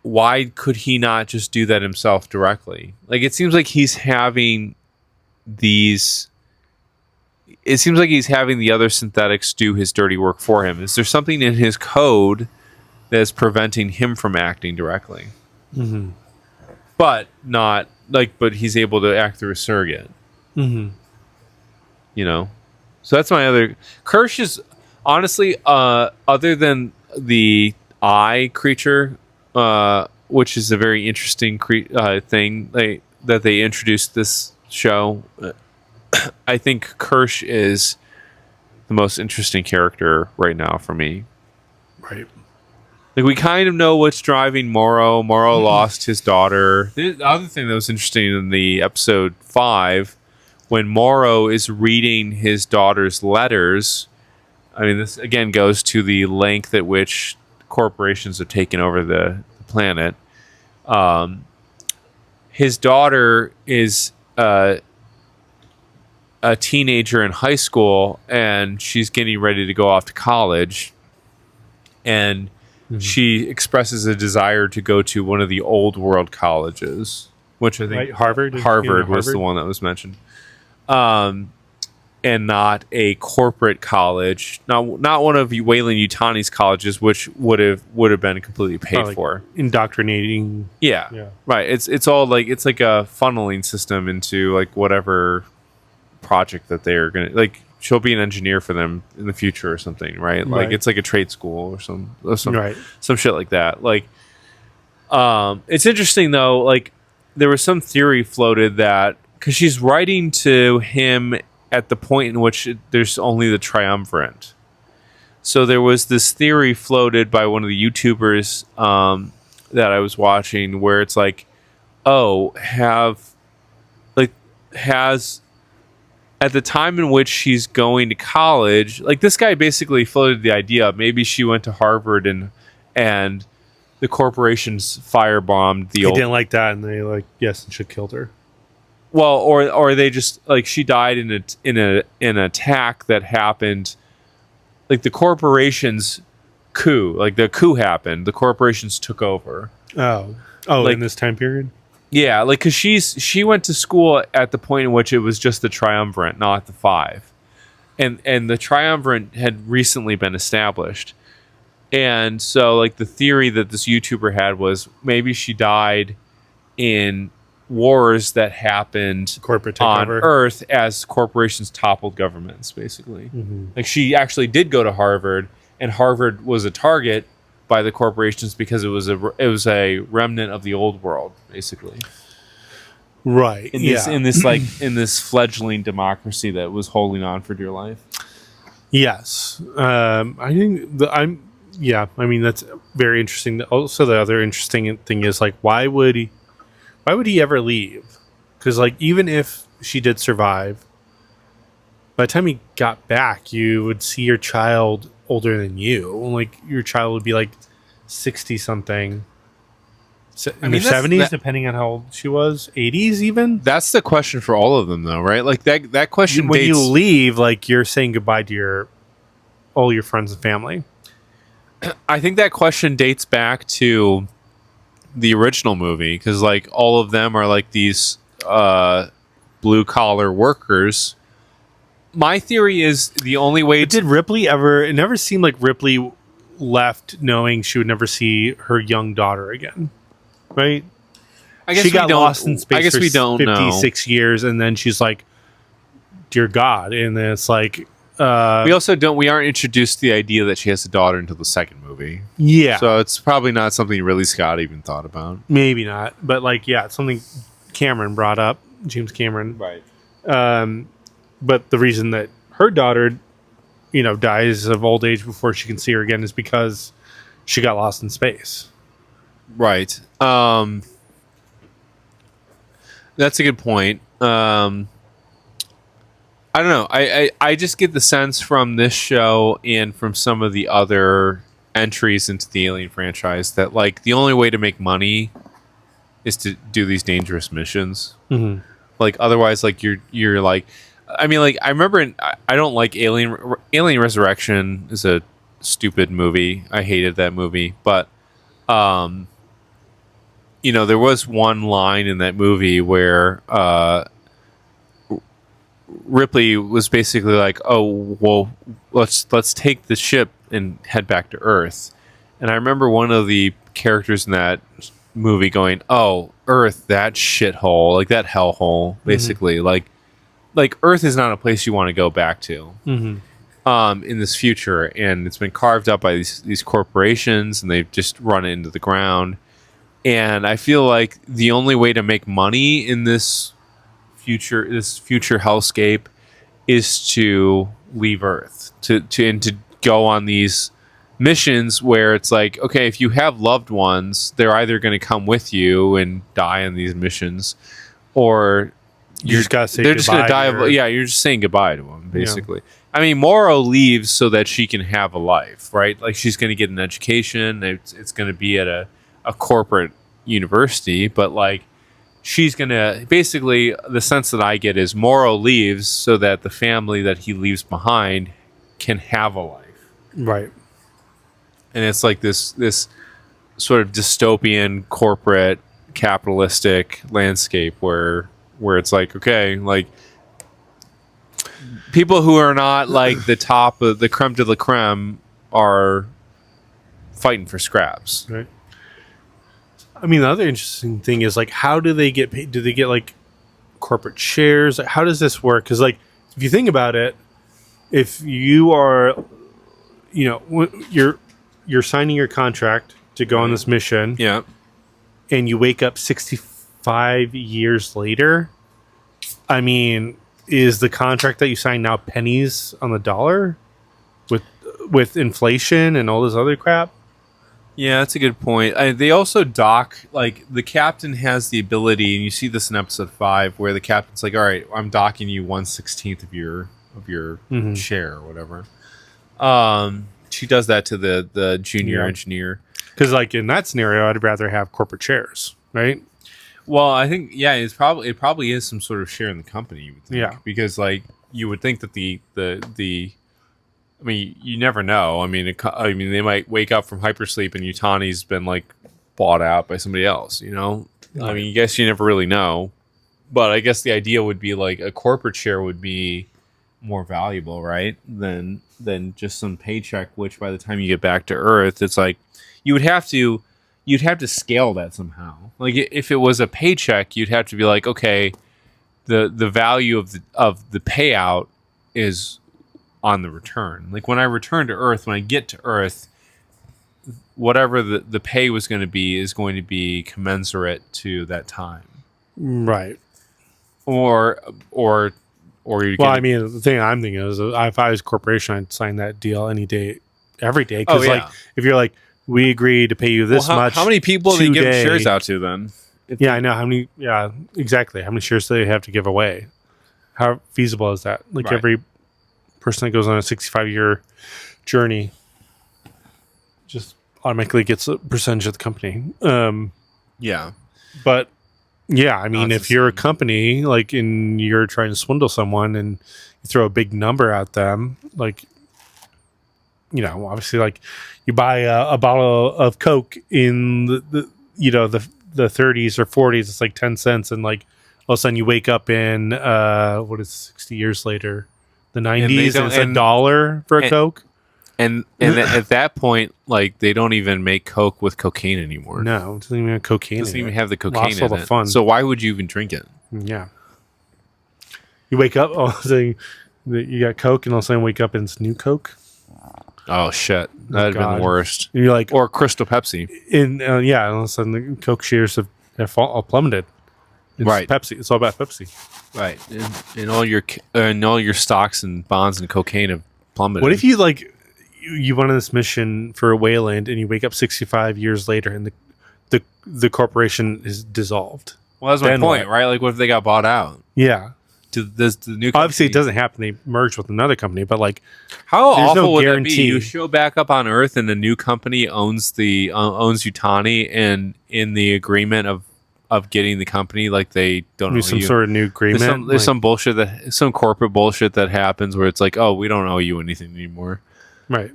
Why could he not just do that himself directly? Like, it seems like he's having these it seems like he's having the other synthetics do his dirty work for him. Is there something in his code that is preventing him from acting directly? Mm-hmm. But not like, but he's able to act through a surrogate. Mm-hmm. You know, so that's my other. Kirsch is honestly, other than the eye creature, which is a very interesting thing that they introduced this show. I think Kirsch is the most interesting character right now for me. Right. Like, we kind of know what's driving Morrow. Morrow lost his daughter. The other thing that was interesting in the episode 5, when Morrow is reading his daughter's letters, I mean, this again goes to the length at which corporations have taken over the planet. His daughter is a teenager in high school, and she's getting ready to go off to college. And she expresses a desire to go to one of the old world colleges, which I think Right, Harvard was the one that was mentioned, and not a corporate college, not one of Wayland Yutani's colleges, which would have been completely paid for. Indoctrinating. Yeah, right. It's all like, it's like a funneling system into like whatever project that they're gonna, like, she'll be an engineer for them in the future or something, right? Like, it's like a trade school or some shit like that. Like, it's interesting though, like, there was some theory floated that because she's writing to him at the point in which there's only the triumvirate. So there was this theory floated by one of the YouTubers that I was watching where it's like, has at the time in which she's going to college, like, this guy basically floated the idea of maybe she went to Harvard and the corporations firebombed the old. They didn't like that, and they and should killed her. Well, or they just, like, she died in an attack that happened, like, the corporations coup, like, the coup happened, the corporations took over. Like, in this time period. Yeah, like, because she went to school at the point in which it was just the triumvirate, not the 5, and the triumvirate had recently been established, and so, like, the theory that this YouTuber had was maybe she died in wars that happened on Earth as corporations toppled governments, basically. Like, she actually did go to Harvard, and Harvard was a target by the corporations because it was a remnant of the old world, basically. Right. In this fledgling democracy that was holding on for dear life. Yes. I think I mean, that's very interesting. Also, the other interesting thing is, like, why would he ever leave? Because, like, even if she did survive, by the time he got back, you would see your child older than you. Like, your child would be like 60 something. In their 70s, depending on how old she was, 80s even. That's the question for all of them, though, right? Like, that question. When you leave, like, you're saying goodbye to all your friends and family. I think that question dates back to the original movie, because, like, all of them are like these blue collar workers. My theory is the only way. Did Ripley ever? It never seemed like Ripley left knowing she would never see her young daughter again, right? I guess she got lost in space. I guess we don't 56 years, and then she's like, "Dear God!" And then it's like, we also don't. We aren't introduced to the idea that she has a daughter until the second movie. Yeah, so it's probably not something really Scott even thought about. Maybe not, but, like, yeah, it's something Cameron brought up. James Cameron, right? But the reason that her daughter, dies of old age before she can see her again is because she got lost in space. Right. That's a good point. I don't know. I just get the sense from this show and from some of the other entries into the Alien franchise that, like, the only way to make money is to do these dangerous missions. Mm-hmm. Like, otherwise, like, you're like, I mean, like, I remember I don't like Alien Resurrection is a stupid movie. I hated that movie, but there was one line in that movie where Ripley was basically like, "Oh, well, let's take the ship and head back to Earth." And I remember one of the characters in that movie going, "Oh, Earth, that shithole, like that hellhole, basically. Like Earth is not a place you want to go back to in this future, and it's been carved up by these corporations, and they've just run it into the ground. And I feel like the only way to make money in this future hellscape is to leave Earth, to go on these missions where it's like, okay, if you have loved ones, they're either going to come with you and die on these missions, or You just gotta say they're just going to goodbye die or- yeah, you're just saying goodbye to them, basically. I mean, Morrow leaves so that she can have a life, right? Like, she's going to get an education. It's going to be at a corporate university, but like, she's going to basically, the sense that I get is Morrow leaves so that the family that he leaves behind can have a life. Right. And it's like this sort of dystopian corporate capitalistic landscape where it's like, okay, like people who are not like the top of the creme de la creme are fighting for scraps. Right. I mean, the other interesting thing is, like, how do they get paid? Do they get like corporate shares? How does this work? Because, like, if you think about it, if you are, you're signing your contract to go on this mission, Yeah. and you wake up 65 years later, I mean, is the contract that you signed now pennies on the dollar with inflation and all this other crap? Yeah, that's a good point. They also dock, like, the captain has the ability, and you see this in episode 5, where the captain's like, all right, I'm docking you 1/16 of your share or whatever. She does that to the junior engineer. Because, like, in that scenario, I'd rather have corporate shares, right? Well, I think, yeah, it probably is some sort of share in the company, you would think. Yeah. Because, like, you would think that the I mean, you never know. I mean, they might wake up from hypersleep and Utani's been, like, bought out by somebody else, you know? I mean, I guess you never really know. But I guess the idea would be, like, a corporate share would be more valuable, right? Than just some paycheck, which by the time you get back to Earth, it's like, you'd have to scale that somehow. Like, if it was a paycheck, you'd have to be like, okay, the value of the payout is on the return. Like, when I return to Earth, when I get to Earth, whatever the pay was going to be is going to be commensurate to that time. Right. Or you Well, I mean, the thing I'm thinking is, if I was a corporation, I'd sign that deal any day, every day. Because, like, if you're like, we agree to pay you this much. How many people do they give today, shares out to then? Yeah, I know. How many? Yeah, exactly. How many shares do they have to give away? How feasible is that? Like, Right. every person that goes on a 65-year journey just automatically gets a percentage of the company. Yeah. But yeah, I mean, That's if you're a insane. company, like, and you're trying to swindle someone and you throw a big number at them, like, obviously, like, you buy a bottle of Coke in the 30s or 40s, it's like 10 cents, and, like, all of a sudden you wake up in 60 years later, the 90s, and it's $1 for a Coke. And at that point, like, they don't even make Coke with cocaine anymore. No, it doesn't even have cocaine. It doesn't in even it. have the cocaine Lost all in the it. fun. So why would you even drink it? Yeah. You wake up, all of a sudden you got Coke, and all of a sudden wake up and it's new Coke. Oh shit, that'd have been the worst. And you're like, Or Crystal Pepsi. and all of a sudden the Coke shares have all plummeted. It's Right. Pepsi. It's all about Pepsi. Right, and all your stocks and bonds and cocaine have plummeted. What if you, like, you went on this mission for Wayland and you wake up 65 years later and the corporation is dissolved? Well, that's my then point, what? right? Like, what if they got bought out? Yeah. Does the new Obviously, company- it doesn't happen. They merge with another company, but, like, How there's awful no would guarantee. that be? You show back up on Earth, and the new company owns Utani, and in the agreement of getting the company, like, they don't owe there's some you. sort of new agreement. There's some bullshit some corporate bullshit that happens where it's like, oh, we don't owe you anything anymore. right.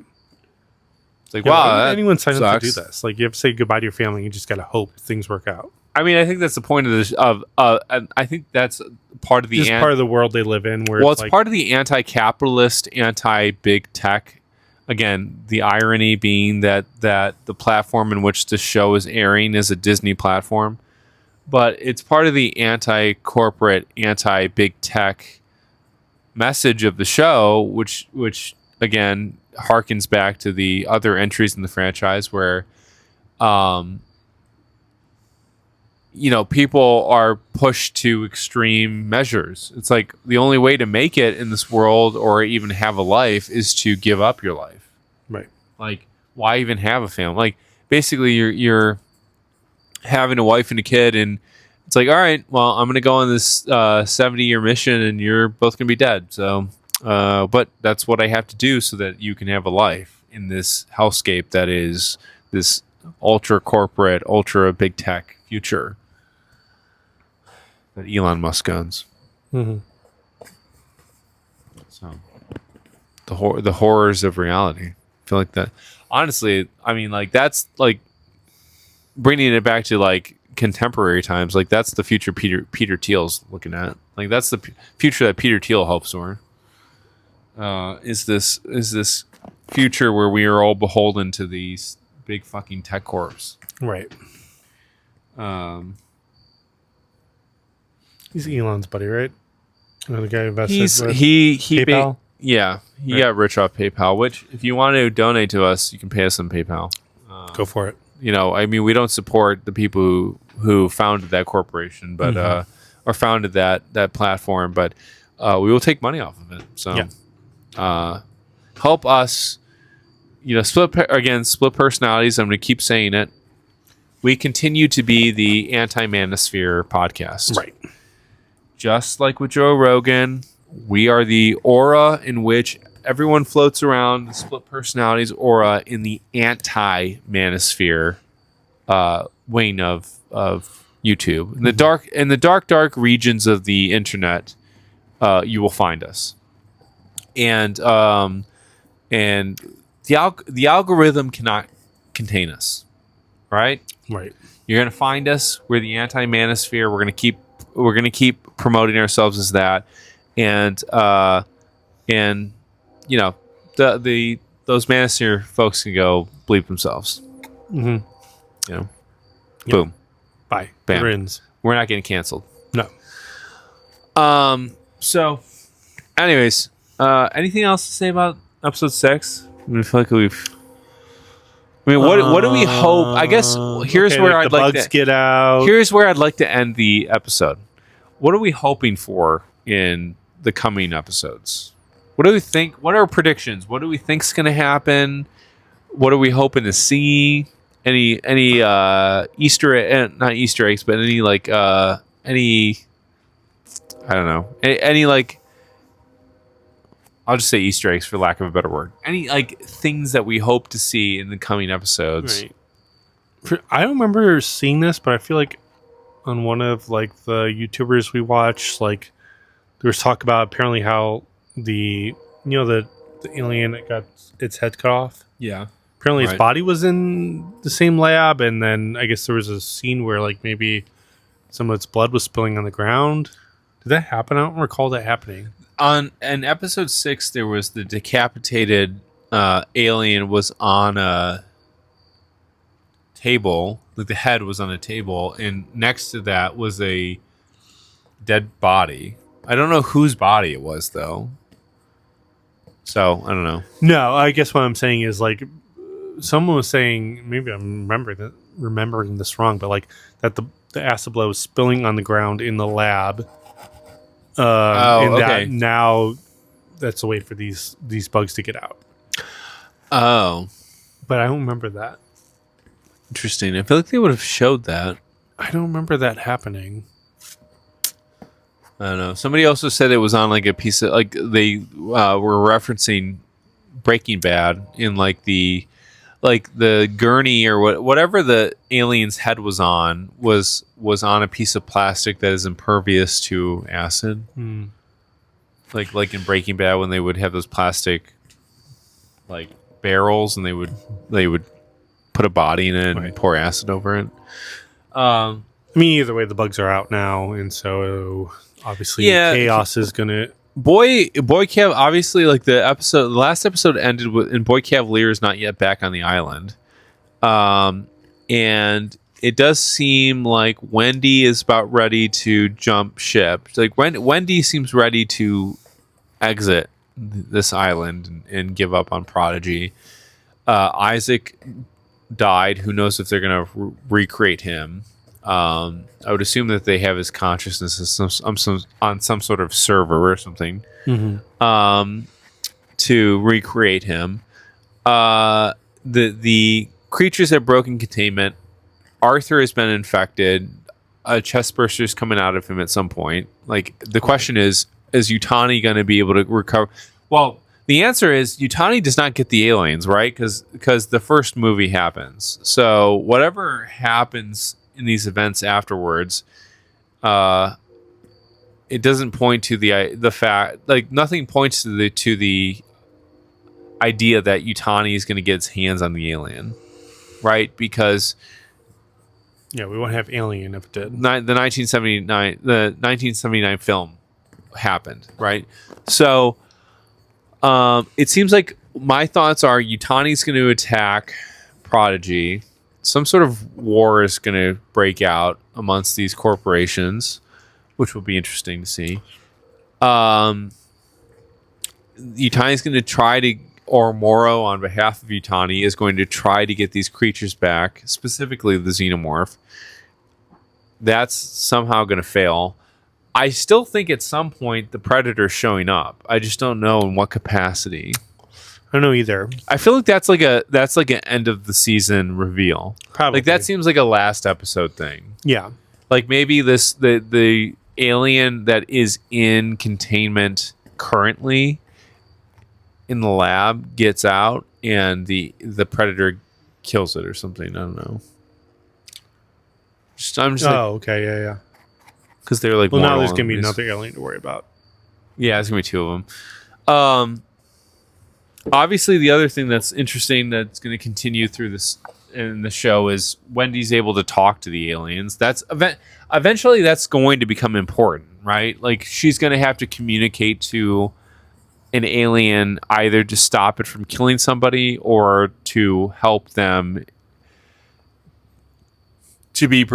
It's like, Yeah, wow, why would that anyone sign up to do sucks. this? Like, you have to say goodbye to your family. You just got to hope things work out. I mean, I think that's the point of this. And I think that's part of the Just part of the world they live in. Where well, it's it's like, part of the anti-capitalist, anti-big tech. Again, the irony being that the platform in which the show is airing is a Disney platform, but it's part of the anti-corporate, anti-big tech message of the show, which again harkens back to the other entries in the franchise where people are pushed to extreme measures. It's like the only way to make it in this world or even have a life is to give up your life. right. Like, why even have a family? Like, basically you're having a wife and a kid, and it's like, all right, well, I'm going to go on this 70-year mission and you're both going to be dead. So, but that's what I have to do so that you can have a life in this hellscape that is this ultra corporate, ultra big tech future that Elon Musk owns. Mm-hmm. So the horrors of reality. I feel like that. Honestly, I mean, like that's like bringing it back to like contemporary times. Like that's the future Peter Thiel's looking at. Like that's the future that Peter Thiel hopes for. Is this future where we are all beholden to these big fucking tech corps? Right. He's Elon's buddy, right? The guy who invested with PayPal. He got rich off PayPal. Which, if you want to donate to us, you can pay us on PayPal. Go for it. I mean, we don't support the people who founded that corporation, but or founded that platform, but we will take money off of it. So, help us. Split personalities. I'm going to keep saying it. We continue to be the anti-manosphere podcast. Right. Just like with Joe Rogan, we are the aura in which everyone floats around, the split personalities aura in the anti-manosphere wing of YouTube. In the dark regions of the internet, you will find us. And the algorithm cannot contain us. Right? Right. You're going to find us. We're the anti-manosphere. We're going to keep promoting ourselves as that, and those manosphere folks can go bleep themselves. Mm-hmm. Boom, bye, bam. Rins. We're not getting canceled. No. So, anyways, anything else to say about episode 6? I feel like we've. What do we hope? I guess here's where I'd like to get out. Here's where I'd like to end the episode. What are we hoping for in the coming episodes? What do we think? What are our predictions? What do we think's going to happen? What are we hoping to see? Any Easter not Easter eggs, but any I don't know. Any like I'll just say Easter eggs for lack of a better word. Any like things that we hope to see in the coming episodes. Right. I don't remember seeing this, but I feel like on one of like the YouTubers we watch, like there was talk about apparently how the alien that got its head cut off. Yeah. Apparently its body was in the same lab, and then I guess there was a scene where like maybe some of its blood was spilling on the ground. Did that happen? I don't recall that happening. In episode 6, there was the decapitated alien was on a table, like the head was on a table, and next to that was a dead body. I don't know whose body it was though. So I don't know. No, I guess what I'm saying is like someone was saying, maybe I'm remembering this wrong, but like that the acid blood was spilling on the ground in the lab. That now that's a way for these bugs to get out. Oh, but I don't remember that. Interesting. I feel like they would have showed that. I don't remember that happening. I don't know. Somebody also said it was on like a piece of like they were referencing Breaking Bad in like the gurney or whatever the alien's head was on was on a piece of plastic that is impervious to acid. Like in Breaking Bad when they would have those plastic like barrels and they would put a body in it and pour acid over it. I mean, either way, the bugs are out now, and so obviously Yeah, chaos is gonna. Boy obviously, like the last episode ended with, and Boy Cavalier is not yet back on the island. And it does seem like Wendy is about ready to jump ship. Like Wendy seems ready to exit this island and give up on Prodigy. Isaac died. Who knows if they're going to recreate him? I would assume that they have his consciousness as on some sort of server or something to recreate him. The creatures have broken containment. Arthur has been infected. A chest burster is coming out of him at some point. Like, the question is Utani going to be able to recover? Well, the answer is Utani does not get the aliens, right? Because the first movie happens. So whatever happens in these events afterwards, it doesn't point to the fact, like, nothing points to the idea that Utani is going to get its hands on the alien, right? Because we won't have Alien if it did. the 1979 film happened, right? So it seems like my thoughts are Utani's going to attack Prodigy. Some sort of war is going to break out amongst these corporations, which will be interesting to see. Utani's going to try to, or Moro on behalf of Utani is going to try to get these creatures back, specifically the xenomorph. That's somehow going to fail. I still think at some point the Predator's showing up. I just don't know in what capacity. I don't know either. I feel like that's like an end of the season reveal. Probably. Like, that seems like a last episode thing. Yeah. Like, maybe the alien that is in containment currently in the lab gets out and the Predator kills it or something. I don't know. I'm just okay, yeah. because they're like, well, now there's gonna be another alien to worry about. Yeah, there's gonna be two of them. Obviously, the other thing that's interesting that's going to continue through this in the show is Wendy's able to talk to the aliens. That's eventually that's going to become important, right? Like, she's going to have to communicate to an alien either to stop it from killing somebody or to help them to be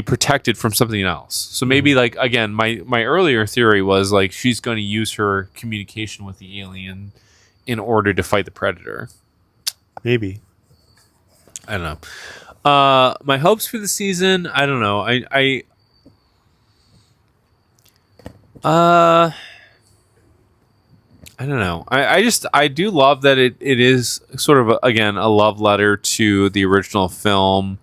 protected from something else. So maybe, like, again, my earlier theory was like she's going to use her communication with the alien in order to fight the Predator. Maybe. I don't know. My hopes for the season, I don't know. I don't know. I do love that it is sort of again a love letter to the original film.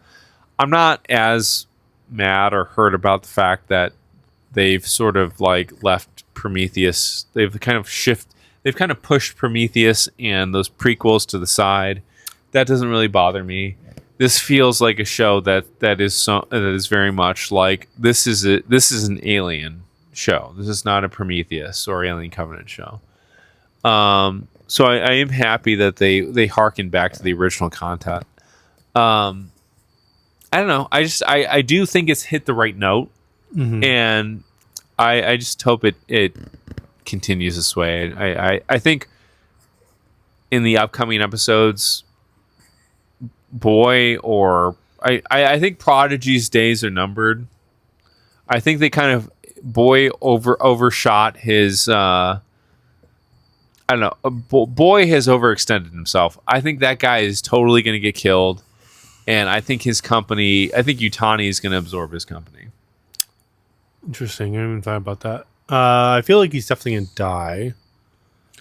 I'm not as mad or hurt about the fact that they've sort of like left Prometheus. They've kind of pushed Prometheus and those prequels to the side. That doesn't really bother me. This feels like a show that is very much like this is an Alien show. This is not a Prometheus or Alien Covenant show. So I am happy that they harken back to the original content. I don't know. I do think it's hit the right note, and I just hope it continues this way. I think in the upcoming episodes, I think Prodigy's days are numbered. I think they kind of overshot his. I don't know. Boy has overextended himself. I think that guy is totally going to get killed, and I think his company. I think Utani is going to absorb his company. Interesting. I haven't thought about that. I feel like he's definitely going to die.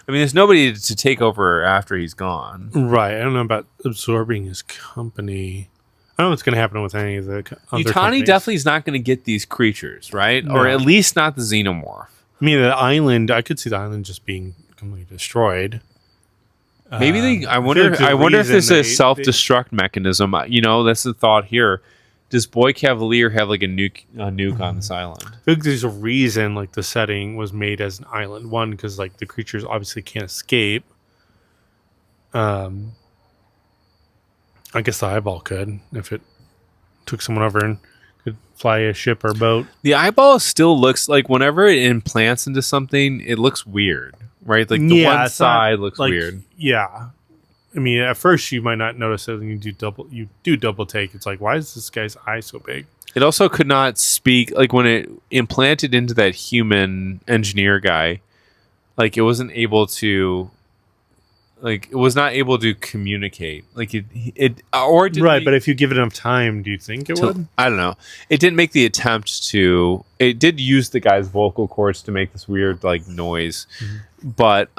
I mean, there's nobody to take over after he's gone. Right. I don't know about absorbing his company. I don't know what's going to happen with any of the other Utani companies. definitely is not going to get these creatures, right? No. Or at least not the xenomorph. I mean, the island. I could see the island just being completely destroyed. Maybe I wonder if there's a self-destruct mechanism. You know, that's the thought here. Does Boy Cavalier have like a nuke on this island? I think there's a reason like the setting was made as an island. One, because like the creatures obviously can't escape. I guess the eyeball could if it took someone over and could fly a ship or boat. The eyeball still looks like whenever it implants into something, it looks weird, right? Like the one side looks weird. Yeah. I mean, at first you might not notice it, and you do double take. It's like, why is this guy's eye so big? It also could not speak. Like when it implanted into that human engineer guy, like it wasn't able to, like it was not able to communicate. Like it right. But if you give it enough time, do you think it would? I don't know. It didn't make the attempt to. It did use the guy's vocal cords to make this weird like noise, but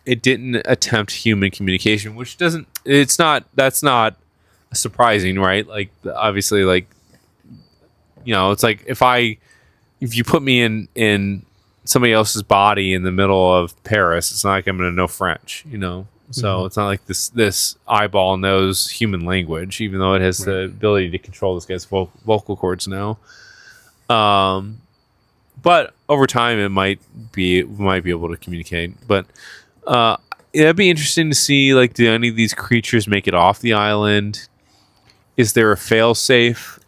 it didn't attempt human communication, which doesn't. It's not. That's not surprising, right? Like obviously, like it's like if you put me in somebody else's body in the middle of Paris, it's not like I'm going to know French, So it's not like this eyeball knows human language, even though it has the ability to control this guy's vocal cords now. But over time, it might be able to communicate. But it'd be interesting to see, like, do any of these creatures make it off the island? Is there a fail-safe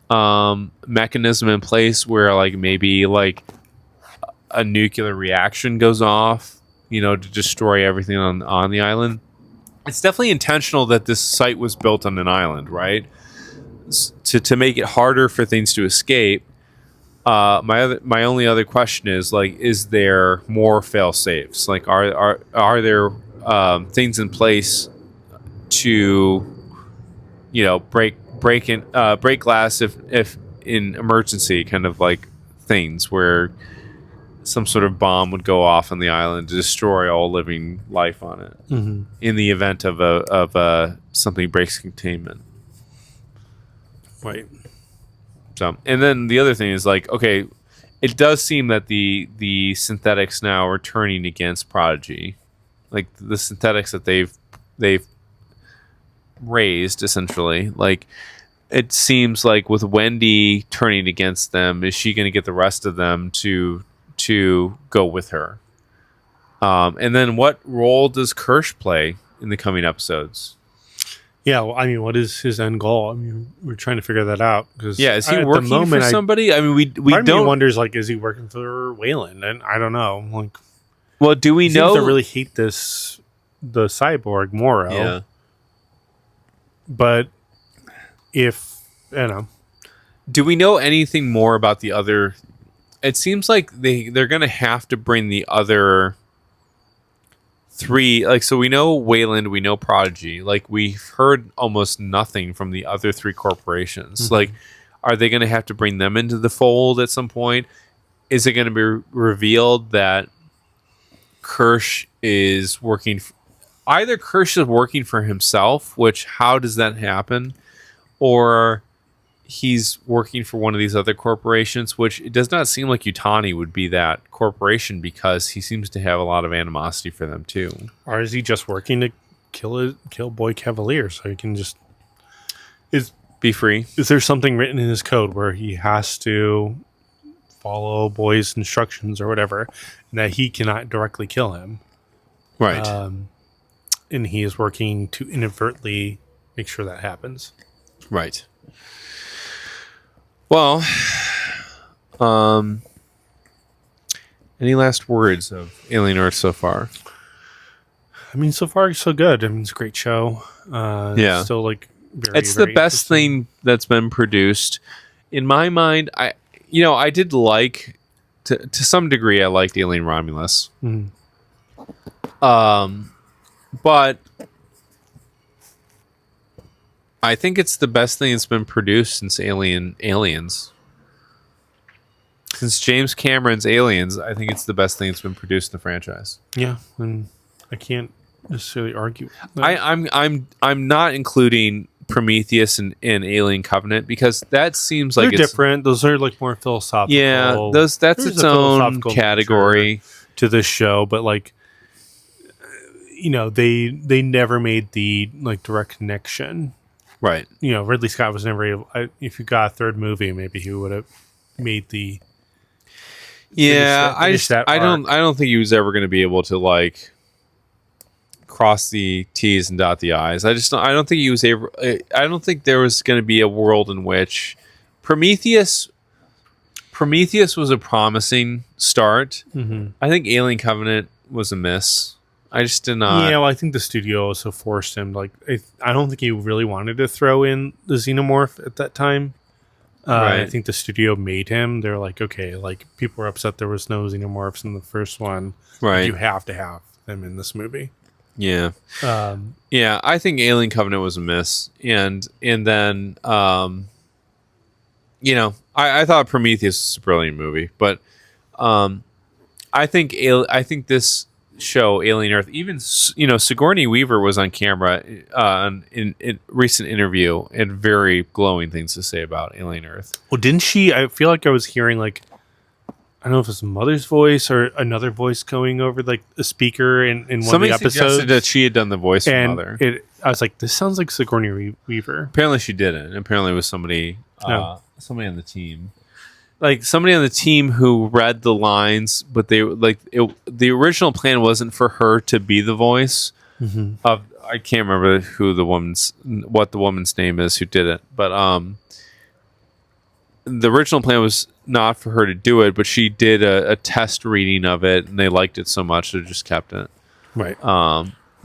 mechanism in place where, like, maybe like a nuclear reaction goes off, to destroy everything on the island? It's definitely intentional that this site was built on an island, right? To make it harder for things to escape. My only other question is, like, is there more fail safes? Like, are there things in place to break glass if in emergency, kind of like things where some sort of bomb would go off on the island to destroy all living life on it in the event of something breaks containment. Right. So, and then the other thing is, like, okay, it does seem that the synthetics now are turning against Prodigy, like the synthetics that they've raised essentially. Like, it seems like with Wendy turning against them, is she going to get the rest of them to go with her? And then what role does Kirsch play in the coming episodes? Yeah, well, I mean, what is his end goal? I mean, we're trying to figure that out. Because is he working for somebody? I mean, we don't. Me wonders, like, is he working for Wayland? And I don't know. Like, well, do we know? Seems to really hate the cyborg Moro. Yeah. But if do we know anything more about the other? It seems like they're going to have to bring the other three, like, so we know Wayland, we know Prodigy, like, we've heard almost nothing from the other three corporations. Like, are they going to have to bring them into the fold at some point? Is it going to be revealed that Kirsch is working either Kirsch is working for himself, which, how does that happen, or he's working for one of these other corporations, which it does not seem like Yutani would be that corporation, because he seems to have a lot of animosity for them too. Or is he just working to kill Boy Cavalier so he can just be free? Is there something written in his code where he has to follow Boy's instructions or whatever, and that he cannot directly kill him? Right. And he is working to inadvertently make sure that happens. Right. Well, any last words of Alien Earth so far? I mean, so far so good. I mean, it's a great show. Yeah, still like it's the best thing that's been produced in my mind. I did like to some degree. I liked Alien Romulus, but I think it's the best thing that's been produced since Aliens. Since James Cameron's Aliens, I think it's the best thing that's been produced in the franchise. Yeah, and I can't necessarily argue. I'm not including Prometheus and Alien Covenant, because that seems like they're different. Those are like more philosophical. Yeah, that's its own category to this show, but like, they never made the like direct connection. Right. Ridley Scott was never able. If you got a third movie, maybe he would have made the. Yeah, I don't think he was ever going to be able to, like, cross the T's and dot the I's. I don't think he was able. I don't think there was going to be a world in which Prometheus was a promising start. Mm-hmm. I think Alien Covenant was a miss. I just did not. Yeah, well, I think the studio also forced him. Like, I don't think he really wanted to throw in the xenomorph at that time. Right. I think the studio made him. They're like, okay, like people were upset there was no xenomorphs in the first one. Right. You have to have them in this movie. Yeah. Yeah, I think Alien Covenant was a miss, and then you know, I thought Prometheus was a brilliant movie, but I think this show, Alien Earth, even Sigourney Weaver was on camera in recent interview and very glowing things to say about Alien Earth. Well, didn't she? I feel like I was hearing like, I don't know if it's a mother's voice or another voice going over like a speaker in one Somebody of the episodes. suggested that she had done the voice for and Mother. I was like, this sounds like Sigourney Weaver. Apparently she didn't. Apparently it was somebody somebody on the team. Like somebody on the team who read the lines, but the original plan wasn't for her to be the voice of, I can't remember what the woman's name is who did it, but the original plan was not for her to do it, but she did a test reading of it, and they liked it so much they just kept it. Right.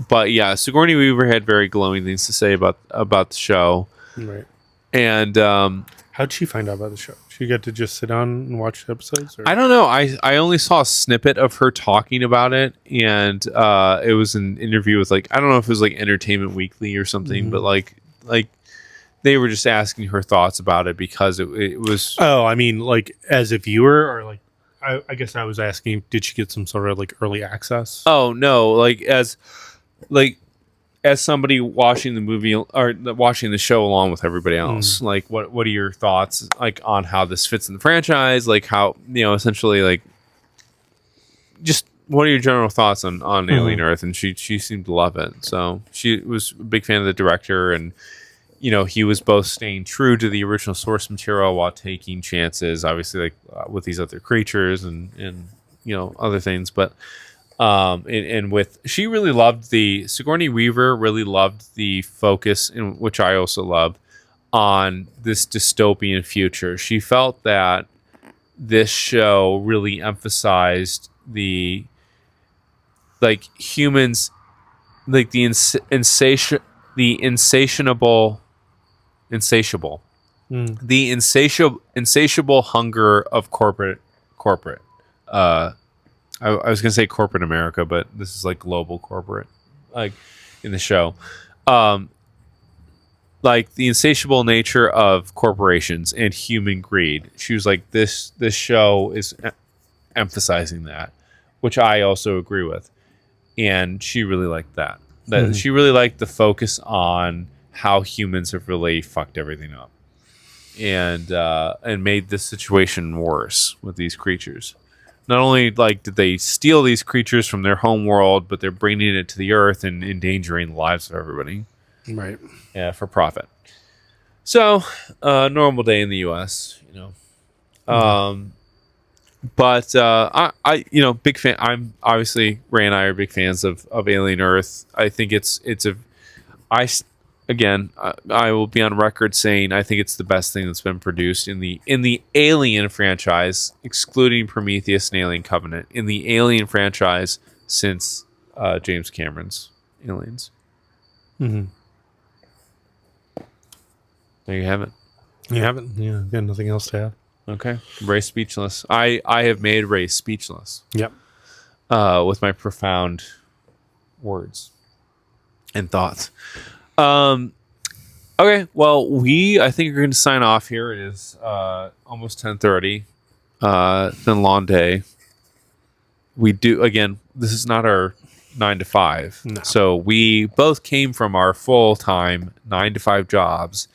But yeah, Sigourney Weaver had very glowing things to say about the show. Right. And how'd she find out about the show? She got to just sit down and watch the episodes? Or? I don't know. I only saw a snippet of her talking about it, and it was an interview with I don't know if it was Entertainment Weekly or something, but like they were just asking her thoughts about it because it was. Oh, I mean, as a viewer, or I guess I was asking, did she get some sort of early access? Oh no, as somebody watching the movie or watching the show along with everybody else, what are your thoughts on how this fits in the franchise? How essentially just what are your general thoughts on Alien Earth? And she seemed to love it, so she was a big fan of the director, and he was both staying true to the original source material while taking chances, obviously with these other creatures and other things, but. She really loved Sigourney Weaver really loved the focus, in which I also love, on this dystopian future. She felt that this show really emphasized the humans, the insatiable hunger of corporate. I was going to say corporate America, but this is global corporate, in the show. The insatiable nature of corporations and human greed. She was like, this show is emphasizing that, which I also agree with. And she really liked that. She really liked the focus on how humans have really fucked everything up and made this situation worse with these creatures. Not only did they steal these creatures from their home world, but they're bringing it to the Earth and endangering the lives of everybody. Right. Yeah, for profit. So, normal day in the U.S. But I big fan. I'm obviously Ray and I are big fans of Alien Earth. I think I will be on record saying I think it's the best thing that's been produced in the Alien franchise, excluding Prometheus and Alien Covenant, in the Alien franchise since James Cameron's Aliens. Mm-hmm. There you have it. You haven't? Yeah, got nothing else to add. Okay. Ray speechless. I have made Ray speechless. Yep. With my profound words and thoughts. Okay, well, I think we're going to sign off here. It is almost 10:30. It's been a long day. This is not our 9 to 5. No. So we both came from our full-time 9 to 5 jobs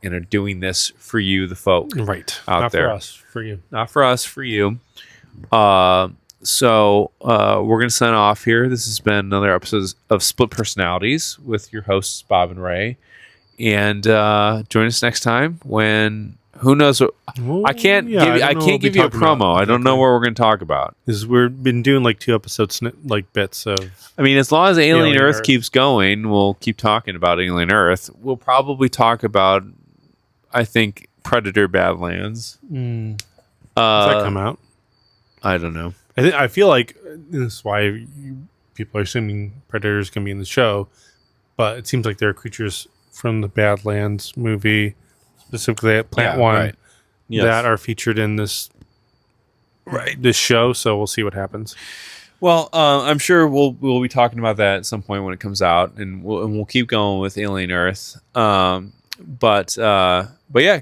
and are doing this for you, the folk. Right. Out there. Not for us, for you. Not for us, for you. So we're going to sign off here. This has been another episode of Split Personalities with your hosts, Bob and Ray. And join us next time when, who knows what, I can't give you a promo. I don't know what we're going to talk about. Because we've been doing 2 episodes, bits of. I mean, as long as Alien Earth keeps going, we'll keep talking about Alien Earth. We'll probably talk about, I think, Predator Badlands. Does that come out? I don't know. I feel like this is why people are assuming predators can be in the show, but it seems like there are creatures from the Badlands movie, specifically at Plant One, right. Yes. that are featured in this show. So we'll see what happens. Well, I'm sure we'll be talking about that at some point when it comes out, and we'll keep going with Alien Earth. But yeah,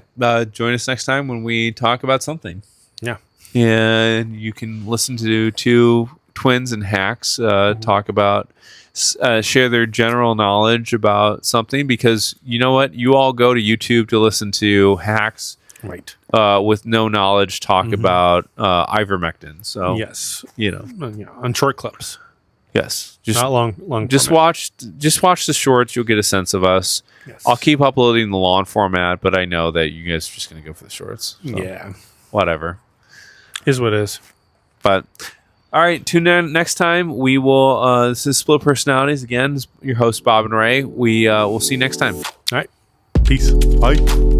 join us next time when we talk about something. Yeah. And you can listen to two twins and hacks talk about, share their general knowledge about something, because you know what? You all go to YouTube to listen to hacks Right. With no knowledge talk about ivermectin. So, yes. On short clips. Yes. Just not long. Just format. watch the shorts. You'll get a sense of us. Yes. I'll keep uploading the long format, but I know that you guys are just going to go for the shorts. So, yeah. Whatever. Is what is. But all right, tune in next time. We will. This is Split Personalities again. This is your host Bob and Ray. We'll see you next time. All right. Peace. Bye.